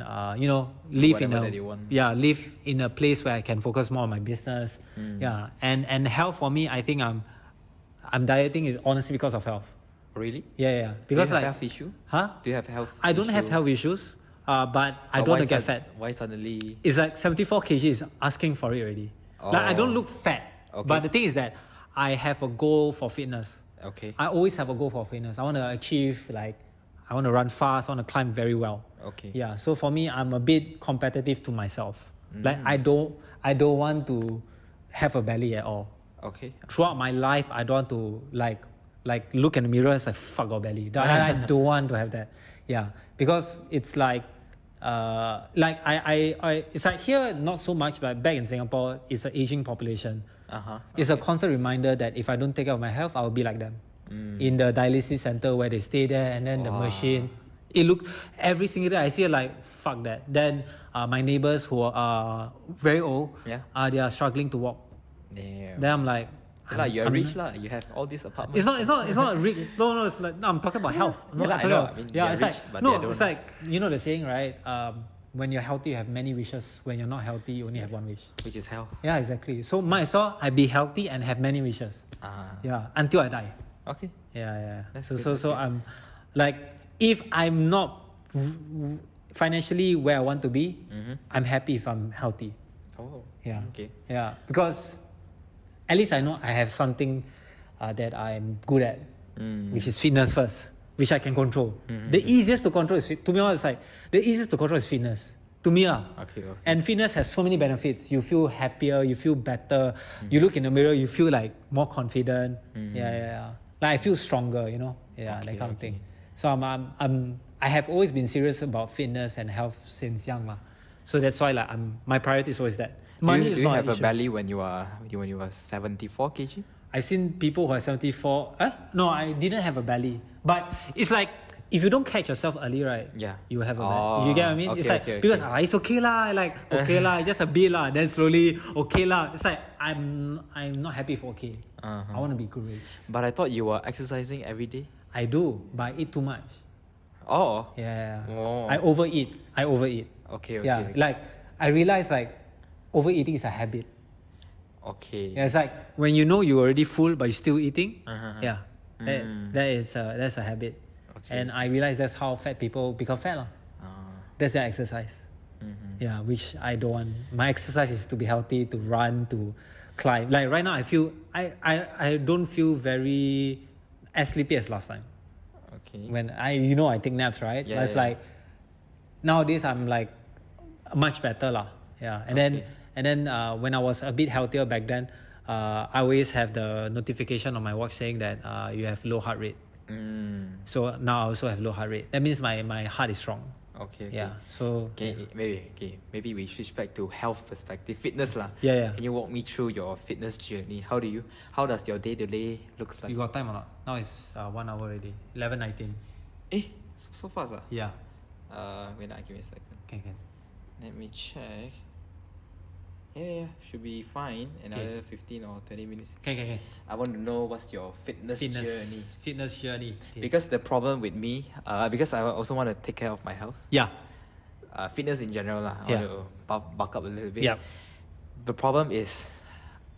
A: live in
B: Whatever that you want.
A: live in a place where I can focus more on my business. Yeah, and health for me, I think I'm dieting is honestly because of health.
B: Really?
A: Yeah. Because
B: do you have
A: like,
B: health issue?
A: huh?
B: Do you have health
A: I don't have
B: issue?
A: health issues, but I
B: But
A: don't
B: why
A: want to get
B: sud-
A: fat.
B: Why suddenly?
A: It's like 74 kg is asking for it already. Like I don't look fat,
B: Okay.
A: but the thing is that I have a goal for fitness.
B: Okay.
A: I always have a goal for fitness. I want to achieve I want to run fast. I want to climb very well.
B: Okay.
A: Yeah. So for me, I'm a bit competitive to myself. Like I I don't want to have a belly at all.
B: Okay.
A: Throughout my life, I don't want to like look in the mirror and say, fuck got belly. I don't want to have that. Yeah. Because it's like it's like here, not so much, but back in Singapore, it's an aging population. It's a constant reminder that if I don't take care of my health, I will be like them. In the dialysis center where they stay there, and then the machine. It look every single day I see like fuck that. Then my neighbors who are very old, they are struggling to walk.
B: Damn.
A: Then I'm like,
B: you're rich lah. You have all these apartments.
A: It's not rich. No, it's like, no, I'm talking about health.
B: I know.
A: It's rich, like it's like, you know the saying, right? When you're healthy, you have many wishes. When you're not healthy, you only have one wish,
B: which is health.
A: Yeah, exactly. So might as well I be healthy and have many wishes. Yeah, until I die.
B: Okay.
A: Yeah.
B: That's
A: So I'm like, if I'm not financially where I want to be, I'm happy if I'm healthy.
B: Oh.
A: Yeah.
B: Okay.
A: Yeah, because at least I know I have something that I'm good at, which is fitness first, which I can control. The easiest to control is, to be honest, like the easiest to control is fitness. To me lah.
B: Okay.
A: And fitness has so many benefits. You feel happier, you feel better. You look in the mirror, you feel like more confident. Yeah. Like I feel stronger, you know. Yeah, that kind of thing. So I have always been serious about fitness and health since young lah. So that's why like my priority is always that. Money is
B: do you
A: not
B: have
A: an
B: a
A: issue.
B: belly when you were 74 kg?
A: I've seen people who are 74. No, I didn't have a belly. But it's like, if you don't catch yourself early, right?
B: Yeah.
A: You have a belly. You get what I mean?
B: Okay,
A: it's like,
B: okay.
A: because it's okay lah. Like, okay lah, just a bit lah. Then slowly, okay lah. It's like, I'm not happy for okay. I want to be great.
B: But I thought you were exercising every day.
A: I do, but I eat too much.
B: Oh.
A: Yeah.
B: Oh.
A: I overeat.
B: Okay.
A: Yeah. Like, I realized like, overeating is a habit.
B: Okay.
A: Yeah, it's like when you know you're already full but you're still eating. Yeah, that's a habit.
B: Okay.
A: And I realized that's how fat people become fat lah. That's their exercise. Yeah, which I don't want. My exercise is to be healthy, to run, to climb. Like right now, I feel I don't feel very as sleepy as last time.
B: Okay.
A: When I take naps, right?
B: Yeah,
A: but it's like nowadays I'm like much better lah. Yeah, and then when I was a bit healthier back then, I always have the notification on my watch saying that you have low heart rate. So now I also have low heart rate. That means my heart is strong.
B: Okay.
A: Yeah. So
B: maybe we switch back to health perspective, fitness lah.
A: Yeah.
B: Can you walk me through your fitness journey? How does your day-to-day look like?
A: You got time or not? Now it's 1 hour already. 11:19.
B: So fast ah.
A: Yeah.
B: Wait, give me a second.
A: Can.
B: Let me check. Yeah, should be fine. Another 15 or 20 minutes.
A: Can.
B: I want to know what's your fitness journey.
A: Fitness journey. Okay.
B: Because the problem with me, because I also want to take care of my health.
A: Yeah.
B: Fitness in general lah. I want to bulk up a little bit.
A: Yeah.
B: The problem is,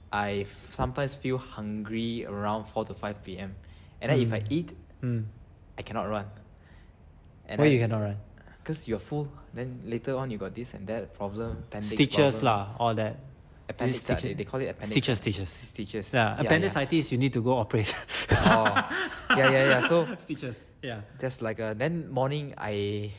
B: I sometimes feel hungry around 4 to 5 p.m. And then if I eat, I cannot run.
A: Why you cannot run?
B: Because you're full. Then later on you got this and that problem. Appendix
A: Stitches
B: problem.
A: lah, all that.
B: Appendix, they call it appendix.
A: Stitches. Yeah, appendicitis, you need to go operate.
B: Yeah. So
A: stitches. Yeah.
B: just like then morning I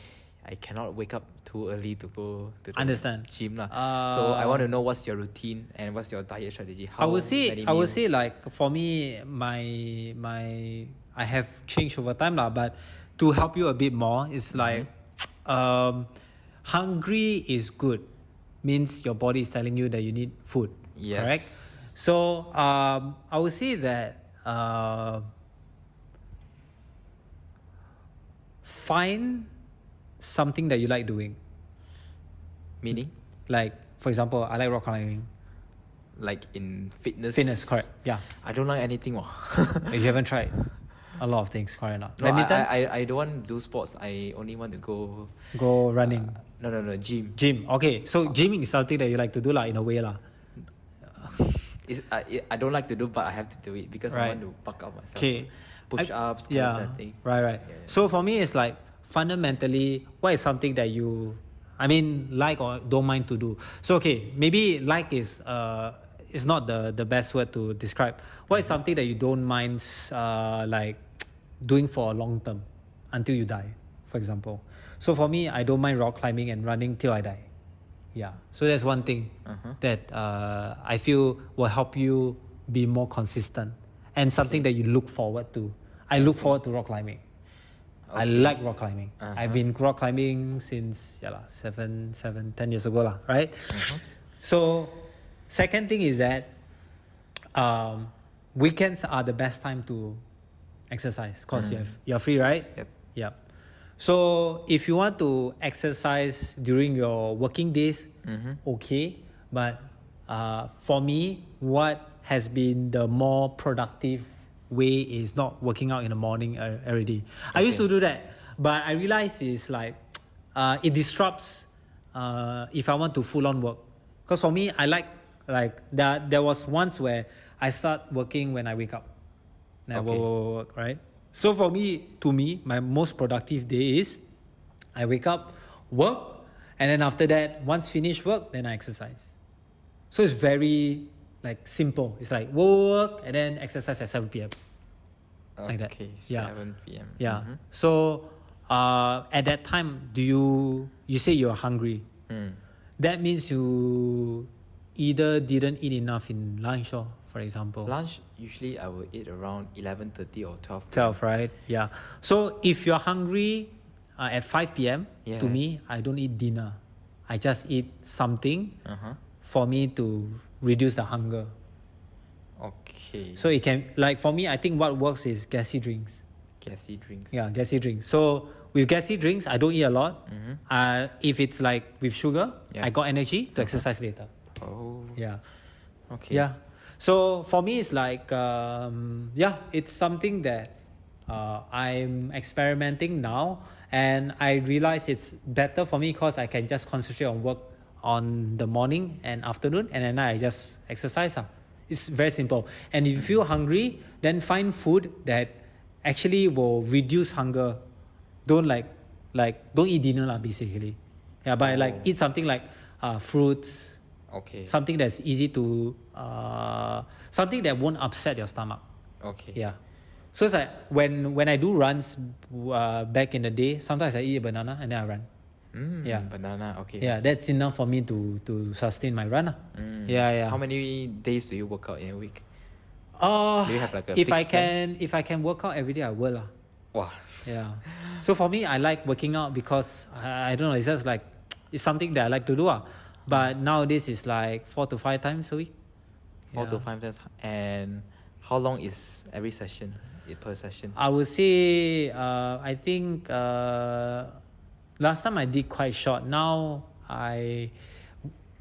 B: cannot wake up too early to go to the
A: Understand.
B: gym lah. So I want to know what's your routine and what's your diet strategy.
A: I would say like for me my I have changed over time lah, but to help you a bit more, it's like hungry is good, means your body is telling you that you need food.
B: Yes.
A: Correct? So I would say that find something that you like doing.
B: Meaning?
A: Like, for example, I like rock climbing.
B: Like in fitness?
A: Fitness, correct. Yeah.
B: I don't like anything.
A: You haven't tried a lot of things, correct or not?
B: No, I don't want to do sports. I only want to
A: go running.
B: No, gym.
A: Gym. Okay, so gymming is something that you like to do lah, in a way lah.
B: I don't like to do, but I have to do it because I want to buck up myself.
A: Okay.
B: Push-ups,
A: yeah.
B: thing.
A: Right. Yeah. So for me, it's like fundamentally, what is something that you, like or don't mind to do? So okay, maybe like is not the best word to describe. What is something that you don't mind like doing for a long term until you die, for example? So for me, I don't mind rock climbing and running till I die. Yeah. So that's one thing that I feel will help you be more consistent and something that you look forward to. I look forward to rock climbing. I like rock climbing. I've been rock climbing since 10 years ago lah, right? So second thing is that weekends are the best time to exercise because you're free, right? Yep. So if you want to exercise during your working days, okay. But for me, what has been the more productive way is not working out in the morning already. I used to do that, but I realized it's like it disrupts if I want to full on work. Because for me, I like that. There was once where I start working when I wake up. And I work, right? So for me, my most productive day is I wake up, work, and then after that, once finish work, then I exercise. So it's very like simple. It's like work and then exercise at 7 p.m. Like that.
B: Okay, 7 p.m.
A: Yeah. So at that time, you say you're hungry. That means you either didn't eat enough in lunch or, for example.
B: Lunch, usually I will eat around 11:30 or 12.
A: 12, right? Yeah. So if you're hungry at 5 p.m., to me, I don't eat dinner. I just eat something for me to reduce the hunger.
B: Okay.
A: So it can, like for me, I think what works is gassy drinks.
B: Gassy drinks.
A: Yeah, gassy drinks. So with gassy drinks, I don't eat a lot. If it's like with sugar, I got energy to exercise later.
B: Oh.
A: Yeah.
B: Okay.
A: Yeah. So for me, it's like, it's something that I'm experimenting now. And I realize it's better for me because I can just concentrate on work on the morning and afternoon. And at night, I just exercise. It's very simple. And if you feel hungry, then find food that actually will reduce hunger. Don't don't eat dinner basically. Yeah, but eat something like fruits.
B: Okay.
A: Something that's easy to, something that won't upset your stomach.
B: Okay.
A: Yeah. So it's like when I do runs back in the day, sometimes I eat a banana and then I run.
B: Banana, okay.
A: Yeah, that's enough for me to sustain my run. Yeah.
B: How many days do you work out in a week?
A: Do
B: you have like a
A: if
B: fixed plan?
A: If I can work out every day, I will.
B: Wow.
A: Yeah. So for me, I like working out because I don't know, it's just like it's something that I like to do. But nowadays it's like 4 to 5 times a week.
B: 4 to 5 times. And how long is every session? Per session?
A: I would say I think last time I did quite short. Now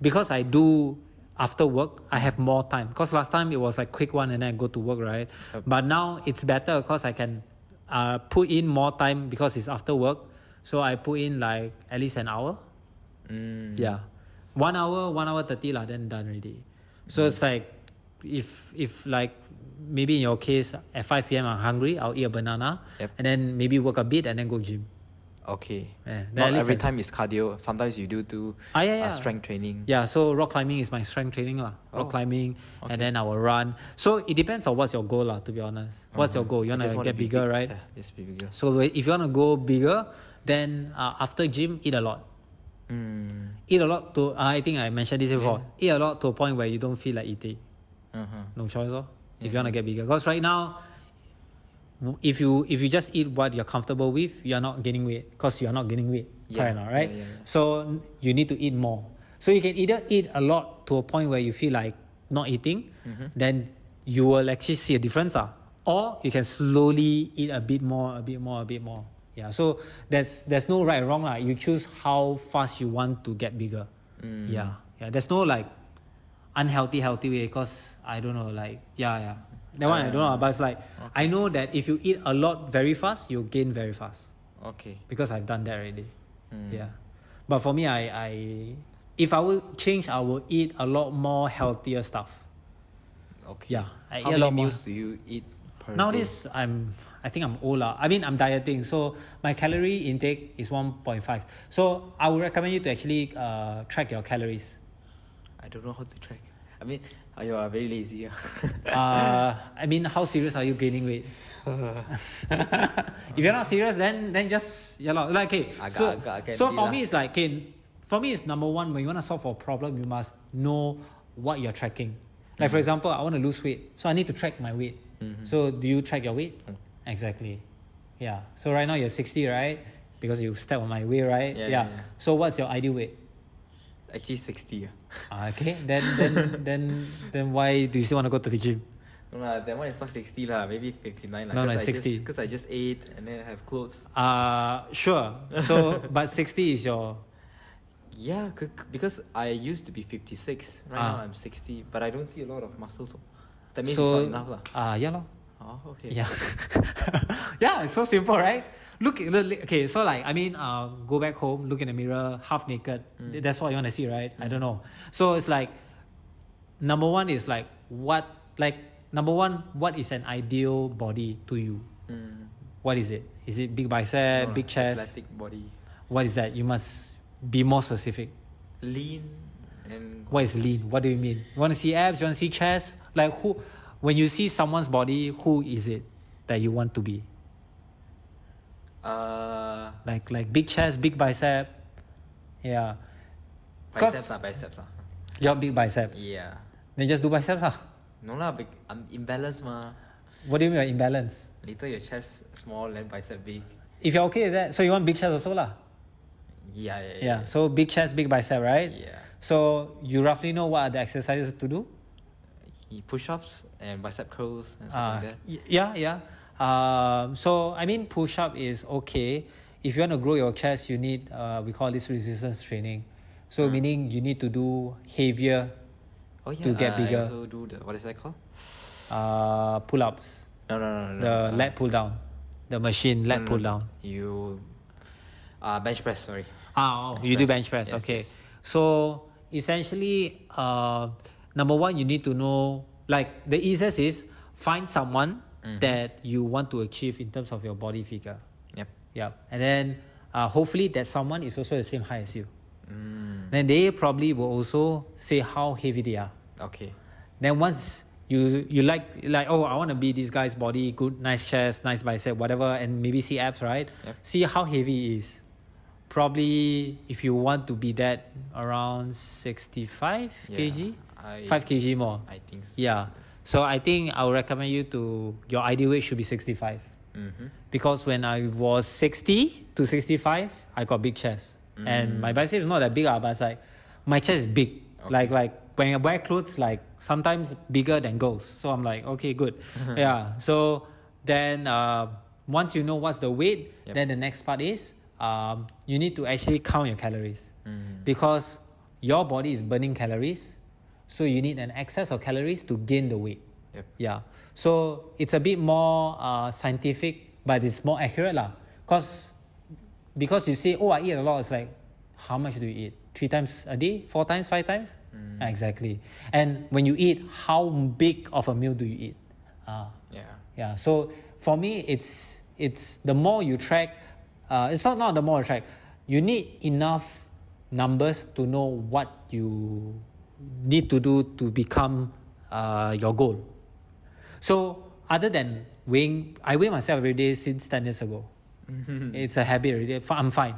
A: because I do after work, I have more time. Because last time it was like quick one and then I go to work, right? But now it's better because I can put in more time because it's after work. So I put in like at least an hour. Yeah. 1 hour, 1 hour 30 then done already. So it's like if like maybe in your case at 5 p.m. I'm hungry, I'll eat a banana and then maybe work a bit and then go gym.
B: Okay.
A: Yeah,
B: not every time is cardio. Sometimes you do strength training.
A: Yeah, so rock climbing is my strength training rock climbing, and then I will run. So it depends on what's your goal to be honest. What's your goal? You want to get bigger, right?
B: Yeah, just be bigger.
A: So if you want to go bigger, then after gym, eat a lot. Eat a lot to, I think I mentioned this before, eat a lot to a point where you don't feel like eating. No choice if you want to get bigger. Because right now, if you just eat what you're comfortable with, you're not gaining weight because you're not gaining weight right now, right? So you need to eat more. So you can either eat a lot to a point where you feel like not eating, then you will actually see a difference. Or you can slowly eat a bit more. Yeah, so there's no right or wrong. You choose how fast you want to get bigger. Yeah. There's no like unhealthy, healthy way because I don't know, that one I don't know, but it's like I know that if you eat a lot very fast, you'll gain very fast.
B: Okay.
A: Because I've done that already. Yeah. But for me, if I will change, I will eat a lot more healthier stuff.
B: Okay.
A: Yeah.
B: How many meals do you eat per
A: Nowadays,
B: day?
A: I think I'm old. I mean, I'm dieting, so my calorie intake is 1.5. So I would recommend you to actually track your calories.
B: I don't know how to track. I mean, you are very lazy.
A: I mean, how serious are you gaining weight? If you're not serious, then just so for me it's like for me, it's number one, when you want to solve for a problem, you must know what you're tracking. Like, for example, I want to lose weight, so I need to track my weight. So do you track your weight? Exactly. Yeah. So right now you're 60, right? Because you step on my weight, right?
B: Yeah.
A: So what's your ideal weight?
B: Actually 60.
A: Okay. Then why do you still want to go to the gym?
B: No lah, that one is not 60 lah, maybe 59 lah.
A: No, it's 60.
B: Because I just ate and then I have clothes.
A: Sure. So, but 60 is your...
B: Yeah, because I used to be 56. Right now I'm 60, but I don't see a lot of muscles. So that means it's not enough lah.
A: Yeah lor.
B: Oh, okay.
A: Yeah. Yeah, it's so simple, right? Okay, so like, I mean, go back home, look in the mirror, half naked. That's what you want to see, right? I don't know. So it's like, number one is like, what is an ideal body to you? What is it? Is it big bicep,
B: No,
A: big chest?
B: athletic body.
A: What is that? You must be more specific.
B: Lean and...
A: What is lean? What do you mean? You want to see abs? You want to see chest? Like who? When you see someone's body, who is it that you want to be? Like big chest, big bicep. Yeah.
B: Biceps lah.
A: Your big biceps.
B: Yeah.
A: Then just do biceps lah.
B: No lah, I'm imbalanced ma.
A: What do you mean by imbalance?
B: Later your chest small and bicep big.
A: If you're okay with that, so you want big chest also lah.
B: Yeah.
A: So big chest, big bicep, right?
B: Yeah.
A: So you roughly know what are the exercises to do?
B: Push-ups and bicep curls and stuff like that.
A: Yeah. So I mean, push-up is okay. If you want to grow your chest, you need we call this resistance training. So meaning you need to do heavier to get bigger.
B: I also do the, what is that called?
A: Pull-ups.
B: No.
A: The lat pull down. The machine lat pull down.
B: You bench press, sorry.
A: You do bench press.
B: Yes,
A: okay.
B: yes.
A: So essentially, number one, you need to know, like the easiest is find someone that you want to achieve in terms of your body figure. Yep. And then hopefully that someone is also the same height as you. Then they probably will also say how heavy they are.
B: Okay.
A: Then once you like oh, I want to be this guy's body, good, nice chest, nice bicep, whatever, and maybe see abs, right?
B: Yep.
A: See how heavy he is. Probably if you want to be that, around 65 kg, 5 kg more.
B: I think so.
A: Yeah. So I think I would recommend you to, your ideal weight should be 65. Because when I was 60 to 65, I got big chest. And my bicep is not that big, but it's like, my chest is big.
B: Okay.
A: Like when I wear clothes, like sometimes bigger than girls. So I'm like, okay, good. Yeah. So then once you know what's the weight, then the next part is you need to actually count your calories. Because your body is burning calories. So you need an excess of calories to gain the weight. Yeah. So it's a bit more scientific, but it's more accurate lah. Because you say, oh, I eat a lot. It's like, how much do you eat? 3 times a day? 4 times? 5 times? Exactly. And when you eat, how big of a meal do you eat? Yeah. So for me, it's the more you track. It's not the more you track. You need enough numbers to know what you need to do to become your goal. So other than weighing, I weigh myself every day since 10 years ago. It's a habit already. I'm fine.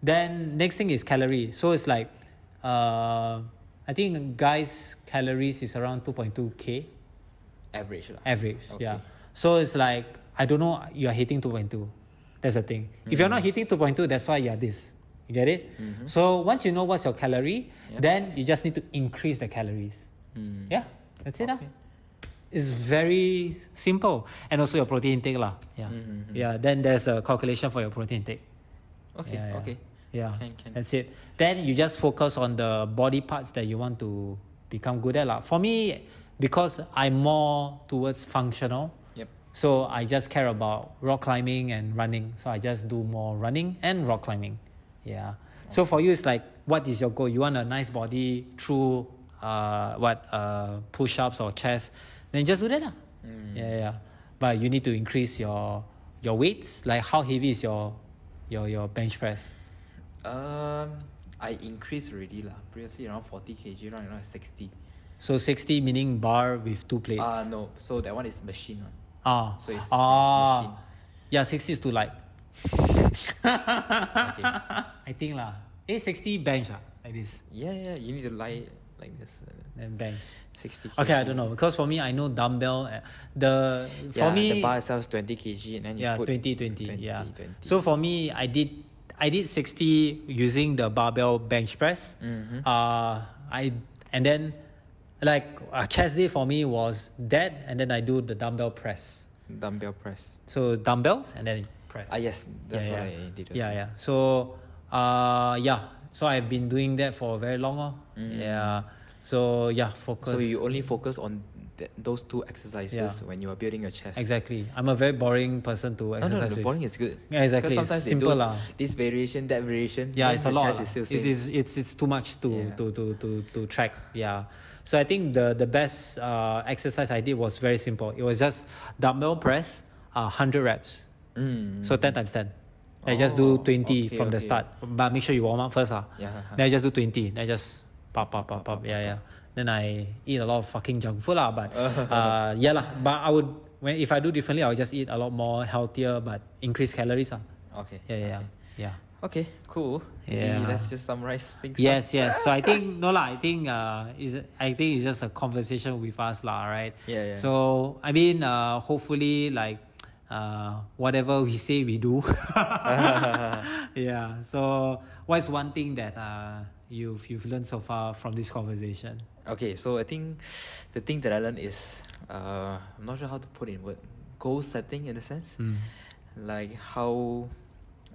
A: Then next thing is calorie. So it's like, I think guys' calories is around 2.2k.
B: Average lah.
A: Average,
B: Okay.
A: yeah. So it's like, I don't know, you are hitting 2.2. That's the thing. If you're not hitting 2.2, that's why you're this. You get it? So once you know what's your calorie, then you just need to increase the calories. Yeah, that's it. It's very simple. And also your protein intake lah. Yeah. Then there's a calculation for your protein intake.
B: Okay.
A: Yeah,
B: Can.
A: that's it. Then you just focus on the body parts that you want to become good at lah. For me, because I'm more towards functional, so I just care about rock climbing and running. So I just do more running and rock climbing. Yeah. So for you, it's like, what is your goal? You want a nice body through push-ups or chest? Then just do that lah. Yeah. But you need to increase your weights. Like how heavy is your bench press?
B: I increased already lah. Previously around 40 kg, right now it's 60.
A: So 60 meaning bar with 2 plates?
B: No. So that one is machine one. So it's machine.
A: Yeah, 60 is too light.
B: Okay.
A: I think lah. 60 bench like this.
B: Yeah. You need to lie like this.
A: And bench.
B: 60
A: Okay, I
B: kg.
A: don't know, because for me, I know dumbbell. For me,
B: the bar itself is 20 kg, and then you put
A: 20.
B: 20,
A: Yeah.
B: 20.
A: So for me, I did 60 using the barbell bench press. And then like a chest day for me was that, and then I do the dumbbell press.
B: Dumbbell press.
A: So dumbbells and then press.
B: Yes, that's what I did also.
A: Yeah. So so I've been doing that for very long. Yeah. So focus.
B: So you only focus on those two exercises when you are building your chest.
A: Exactly. I'm a very boring person to exercise
B: No,
A: with.
B: boring is good.
A: Yeah, exactly.
B: Because sometimes
A: It's simple
B: they do this variation, that variation.
A: Yeah,
B: then
A: it's a
B: the
A: lot.
B: chest is still same.
A: It's too much to track. Yeah. So I think the best exercise I did was very simple. It was just dumbbell press, 100 reps. So 10 times 10. I just do 20 from the start, but make sure you warm up first.
B: Yeah.
A: Then I just do 20. Then I just pop. Yeah. Then I eat a lot of fucking junk food but But I would, if I do differently, I would just eat a lot more healthier but increase calories.
B: Okay.
A: Yeah.
B: Okay, cool.
A: Yeah.
B: Maybe let's just summarize things.
A: Yes. So I think I think it's just a conversation with us right?
B: Yeah.
A: So I mean, hopefully like whatever we say we do. Yeah. So what's one thing that you've learned so far from this conversation?
B: Okay, so I think the thing that I learned is I'm not sure how to put it in word. Goal setting in a sense. Like how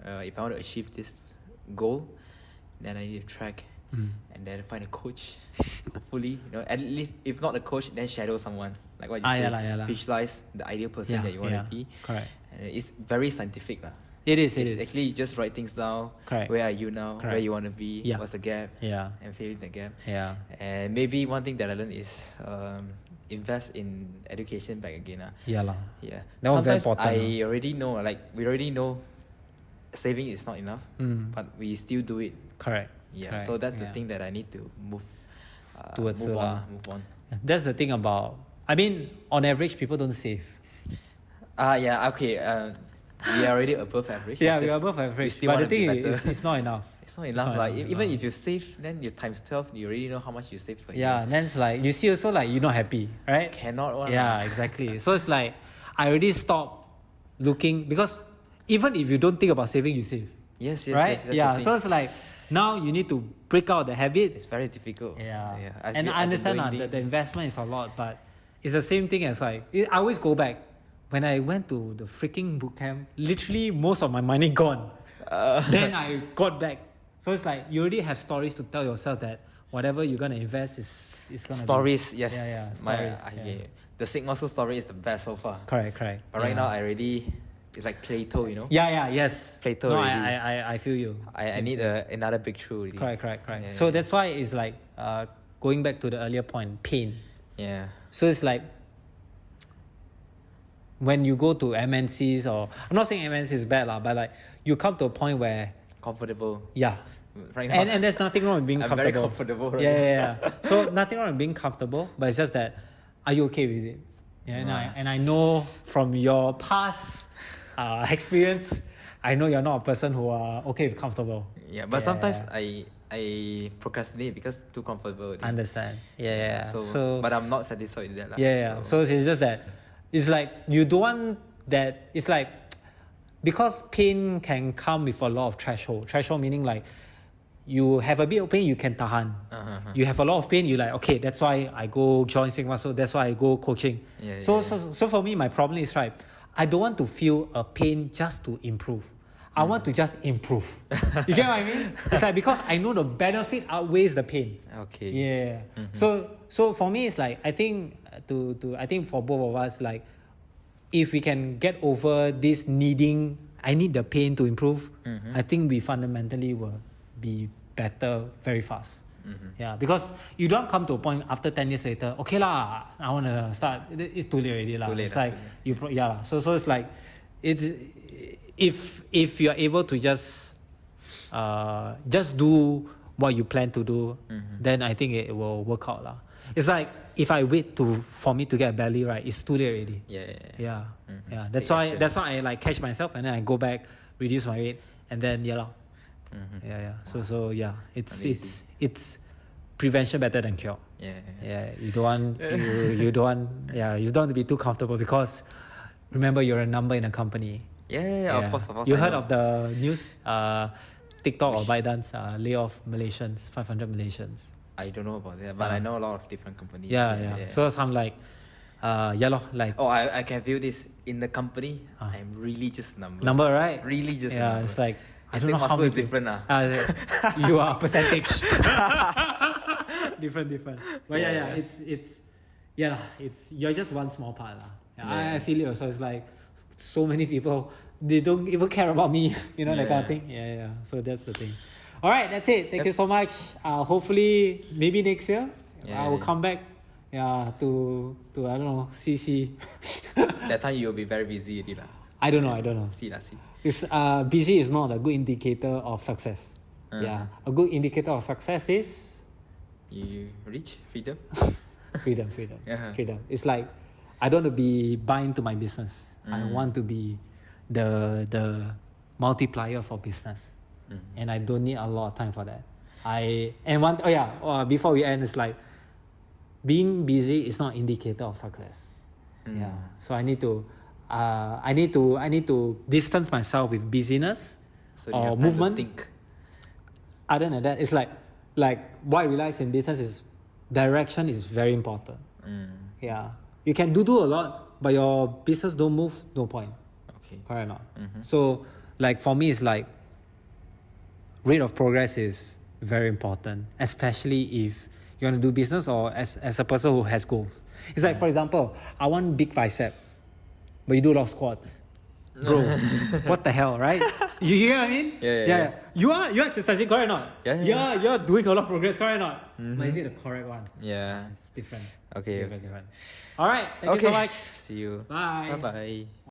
B: if I want to achieve this goal, then I need to track and then find a coach. Hopefully, at least if not a coach, then shadow someone. Like what you say, visualize the ideal person that you want to be.
A: Correct.
B: And it's very scientific.
A: It is.
B: Actually, you just write things down.
A: Correct.
B: Where are you now?
A: Correct.
B: Where you want to be?
A: Yeah.
B: What's the gap?
A: Yeah.
B: And filling the gap.
A: Yeah.
B: And maybe one thing that I learned is invest in education back again.
A: Yeah.
B: Yeah.
A: That was very
B: Sometimes
A: important.
B: I already know, we already know saving is not enough, but we still do it.
A: Correct.
B: Yeah.
A: Correct.
B: So that's the thing that I need to move
A: towards.
B: move on.
A: That's the thing about. I mean, on average, people don't save.
B: Yeah. Okay. We are already above average.
A: Yeah, we are above average. But the thing is, it's not enough.
B: It's not enough. Even if you save, then you times 12, you already know how much you save per year.
A: Yeah, then it's like, you see also like, you're not happy, right?
B: Cannot one.
A: Yeah, exactly. So it's like, I already stopped looking, because even if you don't think about saving, you save.
B: Yes.
A: Right?
B: Yes,
A: so it's like, now you need to break out the habit.
B: It's very difficult.
A: Yeah.
B: And
A: I understand the investment is a lot, but it's the same thing as I always go back. When I went to the freaking bootcamp, literally most of my money gone. Then I got back. So it's like you already have stories to tell yourself that whatever you're gonna invest is gonna
B: stories.
A: be,
B: Yes.
A: Yeah.
B: Stories, The Sigma School story is the best so far.
A: Correct.
B: But right now it's like Plato,
A: Yes.
B: Plato.
A: No,
B: already.
A: I feel you.
B: I need another breakthrough. Really.
A: Correct.
B: Yeah,
A: So that's why it's like going back to the earlier point, pain.
B: Yeah.
A: So it's like when you go to MNCs, or I'm not saying MNCs is bad but like you come to a point where
B: comfortable.
A: Yeah.
B: Right now.
A: And there's nothing wrong with being comfortable.
B: I'm very comfortable right
A: Yeah. So nothing wrong with being comfortable, but it's just that, are you okay with it? Yeah. And I know from your past experience, I know you're not a person who are okay with comfortable.
B: Yeah, but sometimes I procrastinate because too comfortable.
A: Understand. Yeah.
B: So but I'm not satisfied with that.
A: Yeah. So it's just that it's like you don't want that. It's like, because pain can come with a lot of threshold. Threshold meaning like you have a bit of pain, you can tahan. You have a lot of pain, you like, okay, that's why I go join Sigma, so that's why I go coaching. So for me, my problem is I don't want to feel a pain just to improve. I want to just improve. You get what I mean? It's like, because I know the benefit outweighs the pain.
B: Okay.
A: Yeah. So for me, it's like, I think I think for both of us, like, if we can get over this needing, I need the pain to improve, I think we fundamentally will be better very fast. Yeah, because you don't come to a point after 10 years later, okay I want to start, it's too late already.
B: Too late,
A: it's like, so it's like, it's, if you're able to just do what you plan to do, then I think it will work out. It's like, if I wait for me to get a belly, right, it's too late already. Yeah. That's why I like catch myself and then I go back, reduce my weight, and then Yeah. So yeah,
B: Amazing.
A: it's prevention better than cure.
B: Yeah.
A: You don't want you don't want to be too comfortable because remember you're a number in a company.
B: Yeah, of course.
A: You
B: I
A: heard
B: know.
A: of the news? TikTok or ByteDance lay off Malaysians, 500 Malaysians.
B: I don't know about that, but I know a lot of different companies.
A: Yeah. So I'm like, like.
B: Oh, I can feel this in the company. I'm really just number.
A: Number, right?
B: Really just
A: yeah.
B: number.
A: It's like I
B: In
A: don't know
B: Sigma
A: how
B: School
A: many
B: is different
A: you are percentage. different. But
B: Yeah.
A: it's you're just one small part lah.
B: Yeah.
A: I feel it also. It's like so many people they don't even care about me. That kind of thing. Yeah. So that's the thing. All right, that's it. Thank you so much. Hopefully, maybe next year I will come back. Yeah, to I don't know CC.
B: That time you'll be very busy already lah.
A: I don't know.
B: See.
A: It's busy is not a good indicator of success. Yeah, a good indicator of success is
B: You reach freedom.
A: freedom.
B: Yeah.
A: Freedom. It's like I don't want to be bind to my business. I want to be the multiplier for business, and I don't need a lot of time for that. Before we end, it's like being busy is not indicator of success. Yeah. So I need to distance myself with busyness
B: So you
A: or
B: have time
A: movement.
B: to think.
A: Other than that, it's like what I realize in business is direction is very important. Yeah. You can do a lot, but your business don't move, no point.
B: Okay.
A: Correct or not? So like for me, it's like rate of progress is very important, especially if you want to do business or as a person who has goals. It's like, for example, I want big bicep, but you do a lot of squats. Bro, what the hell, right? You get what I mean?
B: Yeah.
A: You're exercising, correct or not?
B: Yeah.
A: You're doing a lot of progress, correct or not? But is it the correct one?
B: Yeah.
A: It's different.
B: Okay.
A: Different. All right, thank you so much.
B: See you.
A: Bye.
B: Bye.